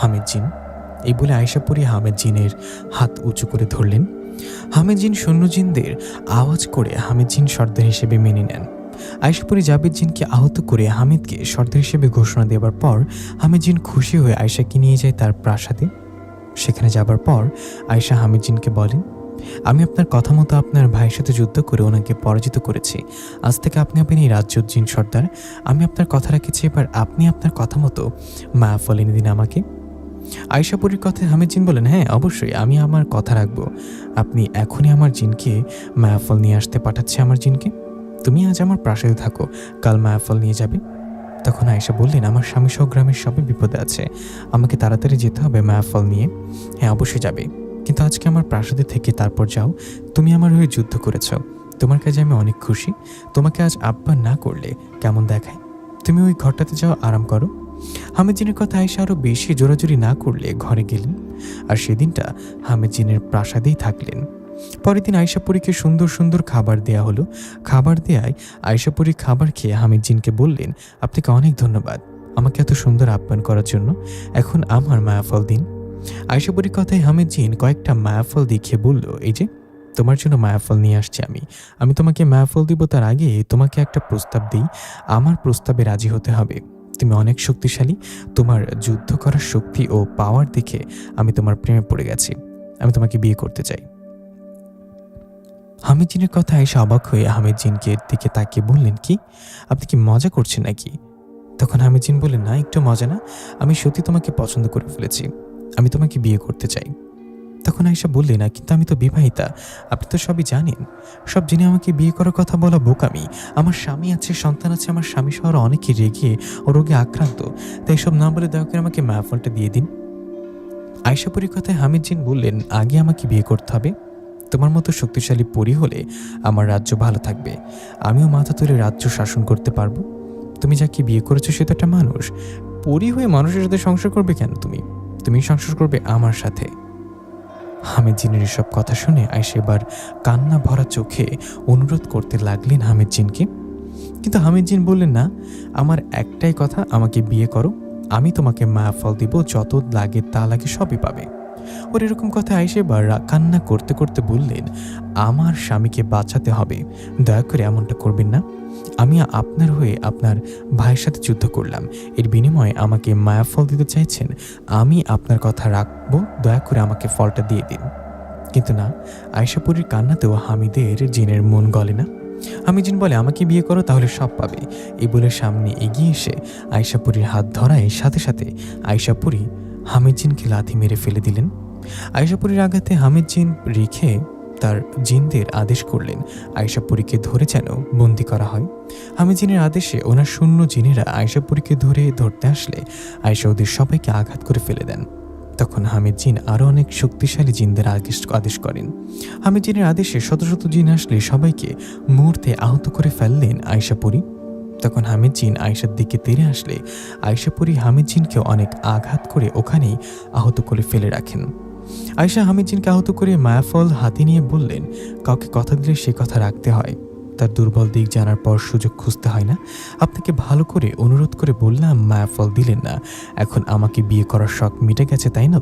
হামিদ জিন। এই বলে আয়শাপুরী হামিদ জিনের হাত উঁচু করে ধরলেন। হামিদ জিন সৈন্য জিনদের আওয়াজ করে হামিদ জিন সর্দার হিসেবে মেনে নেন। আয়শাপুরী জাবেদ জিনকে আহত করে হামিদকে সর্দার হিসেবে ঘোষণা দেওয়ার পর হামিদ জিন খুশি হয়ে আয়শাকে নিয়ে যায় তার প্রাসাদে। সেখানে যাবার পর আয়শা হামিদ জিনকে বলেন, আমি আপনার কথা মতো আপনার ভাইয়ের সাথে যুদ্ধ করে ওনাকে পরাজিত করেছি। আজ থেকে আপনি হবেন এই রাজ্যের জিন সর্দার। আমি আপনার কথা রেখেছি, এবার আপনি আপনার কথা মতো মায়াফল এনে দিন আমাকে। আয়শাপুরীর কথায় হামিদ জিন বলেন, হ্যাঁ অবশ্যই, আমি আমার কথা রাখবো। আপনি এখনই আমার জিনকে মায়াফল নিয়ে আসতে পাঠাচ্ছি। আমার জিনকে, তুমি আজ আমার প্রাসাদে থাকো, কাল মায়াফল নিয়ে যাবে। তখন আয়েশা বললেন, আমার স্বামী সহ গ্রামের সবাই বিপদে আছে, আমাকে তাড়াতাড়ি যেতে হবে মায়াফল নিয়ে। হ্যাঁ অবশ্যই যাবে, কিন্তু আজকে আমার প্রাসাদে থেকে তারপর যাও। তুমি আমার হয়ে যুদ্ধ করেছ, তোমার কাজে আমি অনেক খুশি। তোমাকে আজ আহ্বান না করলে কেমন দেখায়? তুমি ওই ঘরটাতে যাও, আরাম করো। হামিদ জিনের কথা আয়েশা আরও বেশি জোরাজুরি না করলে ঘরে গেলেন, আর সেদিনটা হামিদ জিনের প্রাসাদেই থাকলেন। পরের দিন আয়শাপুরীকে সুন্দর সুন্দর খাবার দেয়া হলো। খাবার দেয়ায় আয়শাপুরী খাবার খেয়ে হামিদ জিনকে বললেন, আপনাকে অনেক ধন্যবাদ আমাকে এত সুন্দর আপ্যায়ন করার জন্য। এখন আমার মায়াফল দিন। আয়শাপুরীর কথায় হামিদ জিন কয়েকটা মায়াফল দেখিয়ে বলল, এই যে তোমার জন্য মায়াফল নিয়ে আসছি আমি তোমাকে মায়াফল দিব, তার আগে তোমাকে একটা প্রস্তাব দিই। আমার প্রস্তাবে রাজি হতে হবে। তুমি অনেক শক্তিশালী, তোমার যুদ্ধ করার শক্তি ও পাওয়ার দেখে আমি তোমার প্রেমে পড়ে গেছি। আমি তোমাকে বিয়ে করতে চাই। হামিদ জিনের কথা আয়েশা অবাক হয়ে হামিদ জিনকে দিকে তাকিয়ে বললেন, কি আপনি কি মজা করছেন নাকি? তখন হামিদ জিন বললেন, না একটু মজা না, আমি সত্যি তোমাকে পছন্দ করে ফেলেছি, আমি তোমাকে বিয়ে করতে চাই। তখন আয়েশা বললেন, না কিন্তু আমি তো বিবাহিতা, আপনি তো সবই জানেন। সব জেনে আমাকে বিয়ে করার কথা বলা বোকামি। আমার স্বামী আছে, সন্তান আছে, আমার স্বামী সহ অনেকে রেগে ও রোগে আক্রান্ত, তাই সব না বলে দয়া করে আমাকে মায়াফলটা দিয়ে দিন। আয়শাপুরীর কথায় হামিদ জিন বললেন, আগে আমাকে বিয়ে করতে হবে। তোমার মতো শক্তিশালী পরী হলে আমার রাজ্য ভালো থাকবে, আমিও মাথা তুলে রাজ্য শাসন করতে পারবো। তুমি যাকে বিয়ে করেছো সে তো একটা মানুষ, পরী হয়ে মানুষের সাথে সংসার করবে কেন? তুমি সংসার করবে আমার সাথে। হামিদ জিনের এসব কথা শুনে আয়েশা এবার কান্না ভরা চোখে অনুরোধ করতে লাগলেন হামিদ জিনকে। কিন্তু হামিদ জিন বললেন, না, আমার একটাই কথা, আমাকে বিয়ে করো, আমি তোমাকে মায়াফল দিব, যত লাগে তা লাগে সবই পাবে। ওর এরকম কথা আয়েশা এবার কান্না করতে করতে বললেন, আমার স্বামীকে বাঁচাতে হবে, দয়া করে এমনটা করবেন না। আমি আপনার হয়ে আপনার ভাইয়ের সাথে যুদ্ধ করলাম, এর বিনিময়ে আমাকে মায়াফল দিতে চাইছেন, আমি আপনার কথা রাখবো, দয়া করে আমাকে ফলটা দিয়ে দিন। কিন্তু না, আয়শাপুরীর কান্নাতেও হামিদের জিনের মন গলে না। হামিদ জিন বলে, আমাকে বিয়ে করো, তাহলে সব পাবে। এই বলে সামনে এগিয়ে এসে আয়শাপুরীর হাত ধরায় সাথে সাথে আয়শাপুরী হামিদ জিনকে লাথি মেরে ফেলে দিলেন। আয়শাপুরীর আঘাতে হামিদ জিন রেখে তার জিনদের আদেশ করলেন আয়শাপুরীকে ধরে যেন বন্দি করা হয়। হামিদ জিনের আদেশে ওনার শূন্য জিনেরা আয়শাপুরীকে ধরতে আসলে আয়েশা ওদের সবাইকে আঘাত করে ফেলে দেন। তখন হামিদ জিন আরও অনেক শক্তিশালী জিনদের আদেশ করেন। হামিদ জিনের আদেশে শত শত জিন আসলে সবাইকে মুহূর্তে আহত করে ফেললেন আয়শাপুরী। তখন হামিদ জিন আয়েশার দিকে তেড়ে আসলে আয়শাপুরী হামিদ জিনকে অনেক আঘাত করে ওখানেই আহত করে ফেলে রাখেন। আয়েশা হামিদ জিনকে আহত করে মায়াফল হাতে নিয়ে বললেন, কাউকে কথা দিলে সে কথা রাখতে হয়, তার দুর্বল দিক জানার পর সুযোগ খুঁজতে হয় না। আপনাকে ভালো করে অনুরোধ করে বললাম, মায়াফল দিলেন না, এখন আমাকে বিয়ে করার শখ মিটে গেছে তাই না?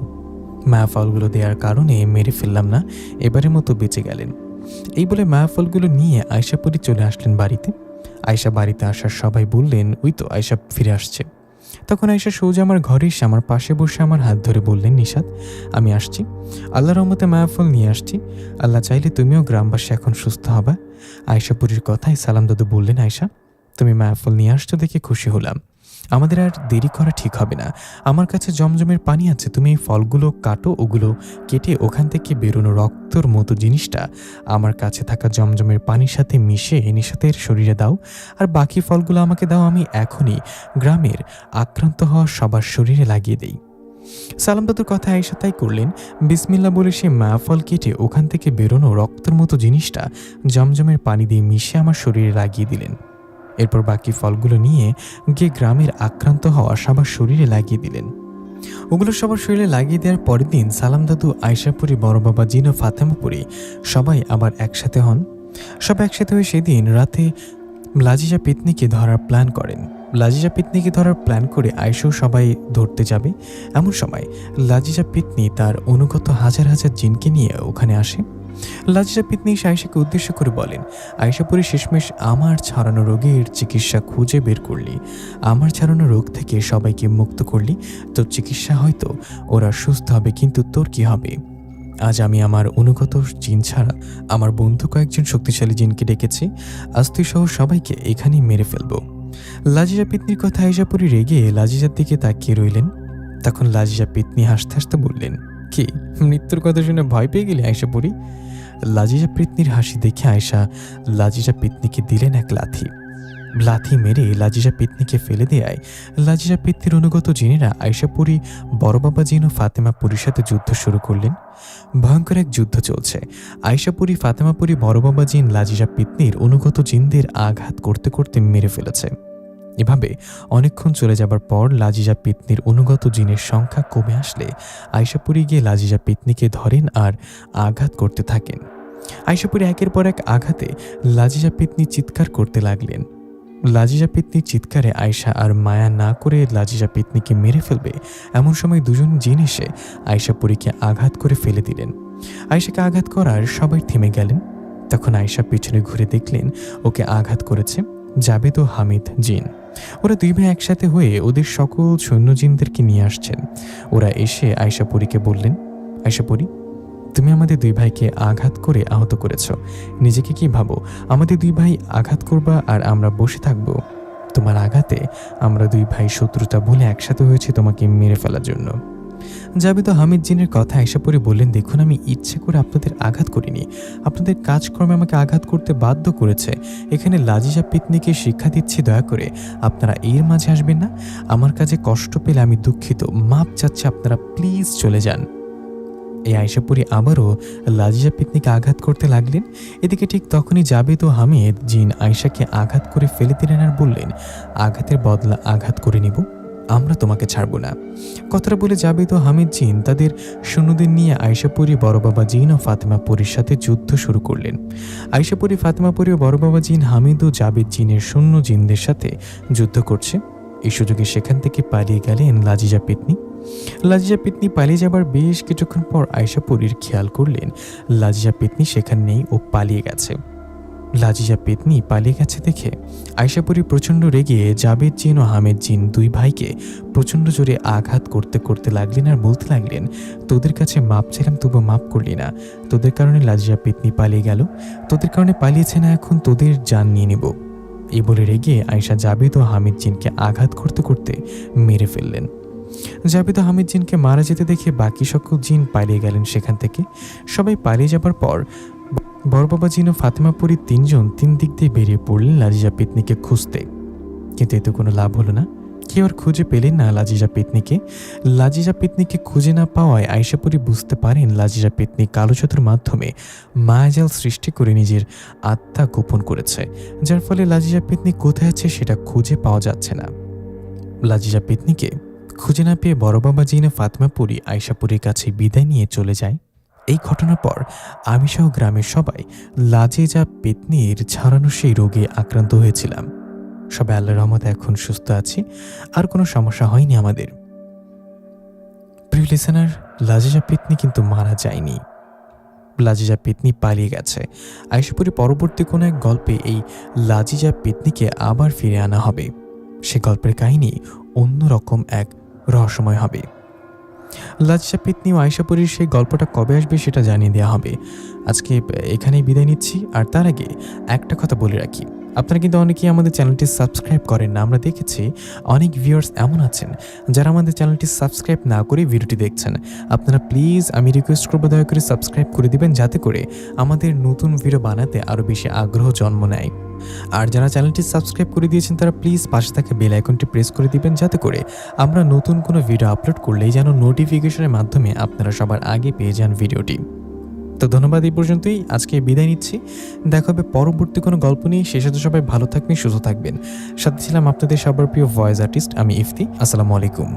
মায়াফলগুলো দেওয়ার কারণে মেরে ফেললাম না, এবারের মতো বেঁচে গেলেন। এই বলে মায়াফলগুলো নিয়ে আয়শাপুরী চলে আসলেন বাড়িতে। আয়শা বাড়িতে আসার সবাই বললেন, ওই তো আয়শা ফিরে আসছে। তখন আয়শা সোজা আমার ঘরে এসে আমার পাশে বসে আমার হাত ধরে বললেন, নিশাত, আমি আসছি, আল্লাহর রহমতে মায়াফল নিয়ে আসছি, আল্লাহ চাইলে তুমিও গ্রামবাসী এখন সুস্থ হবা। আয়শাপুরীর কথায় সালাম দাদু বললেন, আয়শা, তুমি মায়াফল নিয়ে আসছো দেখে খুশি হলাম। আমাদের আর দেরি করা ঠিক হবে না। আমার কাছে জমজমের পানি আছে, তুমি এই ফলগুলো কাটো, ওগুলো কেটে ওখান থেকে বেরোনো রক্তর মতো জিনিসটা আমার কাছে থাকা জমজমের পানির সাথে মিশিয়ে নিশাতের শরীরে দাও, আর বাকি ফলগুলো আমাকে দাও, আমি এখনই গ্রামের আক্রান্ত হওয়া সবার শরীরে লাগিয়ে দেই। সালাম দাদুর কথা আয়েশা তাই করলেন। বিসমিল্লা বলে সে মায়াফল কেটে ওখান থেকে বেরোনো রক্তের মতো জিনিসটা জমজমের পানি দিয়ে মিশিয়ে আমার শরীরে লাগিয়ে দিলেন। এরপর বাকি ফলগুলো নিয়ে গিয়ে গ্রামের আক্রান্ত হওয়া সবার শরীরে লাগিয়ে দিলেন। ওগুলো সবার শরীরে লাগিয়ে দেওয়ার পরের দিন সালাম দাদু, আয়শাপুরী, বড় বাবা জিন ও ফাতেমাপুরী সবাই আবার একসাথে হন। সবাই একসাথে হয়ে সেদিন রাতে লাজিজা পেতনিকে ধরার প্ল্যান করেন। লাজিজা পেতনিকে ধরার প্ল্যান করে আয়শাও সবাই ধরতে যাবে। এমন সময় লাজিজা পেতনি তার অনুগত হাজার হাজার জিনকে নিয়ে ওখানে আসে। লাজিজা পেতনি আয়শাকে উদ্দেশ্য করে বলেন, আয়শাপুরী, শেষমেশ আমার ছড়ানো রোগের চিকিৎসা খুঁজে বের করলি, আমার ছড়ানো রোগ থেকে সবাইকে মুক্ত করলি, তোর চিকিৎসা হয়তো ওরা সুস্থ হবে, কিন্তু তোর কি হবে? আজ আমি আমার অনুগত জিন ছাড়া আমার বন্ধু কয়েকজন শক্তিশালী জিনকে ডেকেছি, আজ তুই সহ সবাইকে এখানেই মেরে ফেলবো। লাজিজা পেতনির কথা আয়শাপুরী রেগে লাজিজার দিকে তাকিয়ে রইলেন। তখন লাজিজা পেতনি হাসতে হাসতে বললেন, কি মৃত্যুর কথা শুনে ভয় পেয়ে গেলি আয়শাপুরী? লাজিজা পেতনির হাসি দেখে আয়শা লাজিজা পেতনিকে দিলেন এক লাথি। লাথি মেরে লাজিজা পেতনিকে ফেলে দেয় লাজিজা পেতনির অনুগত জিনেরা আয়শাপুরী, বড় বাবা জিন ও ফাতেমাপুরীর সাথে যুদ্ধ শুরু করলেন। ভয়ঙ্কর এক যুদ্ধ চলছে। আয়শাপুরী, ফাতেমাপুরী, বড় বাবা জিন লাজিজা পেতনির অনুগত জিনদের আঘাত করতে করতে মেরে ফেলেছে। এভাবে অনেকক্ষণ চলে যাবার পর লাজিজা পেতনির অনুগত জিনের সংখ্যা কমে আসলে আয়শাপুরী গিয়ে লাজিজা পেতনিকে ধরেন আর আঘাত করতে থাকেন। আয়শাপুরী একের পর এক আঘাতে লাজিজা পেতনি চিৎকার করতে লাগলেন। লাজিজা পেতনির চিৎকারে আয়শা আর মায়া না করে লাজিজা পেতনিকে মেরে ফেলবে এমন সময় দুজন জিন এসে আয়শাপুরীকে আঘাত করে ফেলে দিলেন। আয়শাকে আঘাত করার সবাই থেমে গেলেন। তখন আয়শা পিছনে ঘুরে দেখলেন ওকে আঘাত করেছে জাবেদ ও হামিদ জিন। ওরা দুই ভাই একসাথে হয়ে ওদের সকল সৈন্য জিনদেরকে নিয়ে আসছেন। ওরা এসে আয়শাপুরীকে বললেন, আয়শাপুরী, তুমি আমাদের দুই ভাইকে আঘাত করে আহত করেছ, নিজেকে কি ভাবো আমাদের দুই ভাই আঘাত করবা আর আমরা বসে থাকব? তোমার আঘাতে আমরা দুই ভাই শত্রুতা ভুলে একসাথে হয়েছে তোমাকে মেরে ফেলার জন্য। জাবেদ ও হামিদ জিনের কথা আয়শাপুরী বললেন, দেখুন, আমি ইচ্ছে করে আপনাদের আঘাত করিনি, আপনাদের কাজকর্মে আমাকে আঘাত করতে বাধ্য করেছে। এখানে লাজিজা পেতনিকে শিক্ষা দিচ্ছি, দয়া করে আপনারা এর মাঝে আসবেন না। আমার কাজে কষ্ট পেলে আমি দুঃখিত, মাপ চাচ্ছি, আপনারা প্লিজ চলে যান। এই আয়শাপুরী আবারও লাজিজা পেতনিকে আঘাত করতে লাগলেন। এদিকে ঠিক তখনই জাবেদ ও হামিদ জিন আয়শাকে আঘাত করে ফেলে দিলেন আর বললেন, আঘাতের বদলা আঘাত করে নিব, আমরা তোমাকে ছাড়ব না। কথাটা বলে জাবেদ ও হামিদ জিন তাদের সৈন্যদের নিয়ে আয়শাপুরী, বড় বাবা জিন ও ফাতেমাপুরীর সাথে যুদ্ধ শুরু করলেন। আয়শাপুরী, ফাতেমাপুরী ও বড় বাবা জিন হামিদ ও জাবেদ জিনের সৈন্য জিনদের সাথে যুদ্ধ করছে। এই সুযোগে সেখান থেকে পালিয়ে গেলেন লাজিজা পেতনি। লাজিজা পেতনি পালিয়ে যাবার বেশ কিছুক্ষণ পর আয়শাপুরীর খেয়াল করলেন লাজিজা পেতনি সেখানে নেই, ও পালিয়ে গেছে। লাজিজা পেতনি পালিয়ে গেছে দেখে আয়শাপুরী প্রচণ্ড রেগে জাবেদ জিন ও হামিদ জিন দুই ভাইকে প্রচণ্ড জোরে আঘাত করতে করতে লাগলেন আর বলতে লাগলেন, তোদের কাছে মাপ চাইলাম, তবু মাপ করলি না। তোদের কারণে লাজিজা পেতনি পালিয়ে গেল, তোদের কারণে পালিয়েছে না, এখন তোদের জান নিয়ে নেব। এই বলে রেগে আয়শা জাবেদ ও হামিদ জিনকে আঘাত করতে করতে মেরে ফেললেন। জাবেদ ও হামিদ জিনকে মারা যেতে দেখে বাকি সকল জিন পালিয়ে গেলেন সেখান থেকে। সবাই পালিয়ে যাবার পর বড় বাবা জিন ও ফাতেমাপুরী তিনজন তিন দিক দিয়ে বেরিয়ে পড়লেন লাজিজা পেতনিকে খুঁজতে। কিন্তু এতে কোনো লাভ হলো না, কেউ আর খুঁজে পেলেন না লাজিজা পেতনিকে। লাজিজা পেতনিকে খুঁজে না পাওয়ায় আয়শাপুরী বুঝতে পারেন লাজিজা পেতনি কালো জাদুর মাধ্যমে মায়াজাল সৃষ্টি করে নিজের আত্মা গোপন করেছে, যার ফলে লাজিজা পেতনি কোথায় আছে সেটা খুঁজে পাওয়া যাচ্ছে না। লাজিজা পেতনিকে খুঁজে না পেয়ে বড় বাবা জিন ও ফাতেমাপুরী আয়শাপুরীর কাছে বিদায় নিয়ে চলে যায়। এই ঘটনার পর আমি সহ গ্রামের সবাই লাজিজা পেতনির ছড়ানো সেই রোগে আক্রান্ত হয়েছিলাম। সবাই আল্লাহর রহমতে এখন সুস্থ আছি, আর কোনো সমস্যা হয়নি আমাদের। প্রিয় লিসেনার, লাজিজা পেতনি কিন্তু মারা যায়নি। লাজিজা পেতনি পালিয়ে গেছে। আয়শাপুরি পরবর্তী কোনো এক গল্পে এই লাজিজা পেতনিকে আবার ফিরে আনা হবে। সে গল্পের কাহিনী অন্যরকম এক রহস্যময় হবে। লাজিজা পেতনি ও আয়শাপুরীর সেই গল্পটা কবে আসবে সেটা জানিয়ে দেওয়া হবে। আজকে এখানেই বিদায় নিচ্ছি। আর তার আগে একটা কথা বলে রাখি, আপনারা কিন্তু অনেকেই আমাদের চ্যানেলটি সাবস্ক্রাইব করেন না। আমরা দেখেছি অনেক ভিউয়ার্স এমন আছেন যারা আমাদের চ্যানেলটি সাবস্ক্রাইব না করে ভিডিওটি দেখছেন। আপনারা প্লিজ, আমি রিকোয়েস্ট করবো, দয়া করে সাবস্ক্রাইব করে দিবেন, যাতে করে আমাদের নতুন ভিডিও বানাতে আরও বেশি আগ্রহ জন্ম নেয়। আর যারা চ্যানেলটি সাবস্ক্রাইব করে দিয়েছেন তারা প্লিজ পাশে থাকা বেল আইকনটি প্রেস করে দিবেন, যাতে করে আমরা নতুন কোনো ভিডিও আপলোড করলেই যেন নোটিফিকেশনের মাধ্যমে আপনারা সবার আগে পেয়ে যান ভিডিওটি। তো ধন্যবাদ, এই পর্যন্তই আজকে বিদায় নিচ্ছি। দেখা হবে পরবর্তী কোনো গল্প নিয়ে। সে সাথে সবাই ভালো থাকবেন, সুস্থ থাকবেন। সাথে ছিলাম আপনাদের সবার প্রিয় ভয়েস আর্টিস্ট আমি ইফতি। আসসালামু আলাইকুম।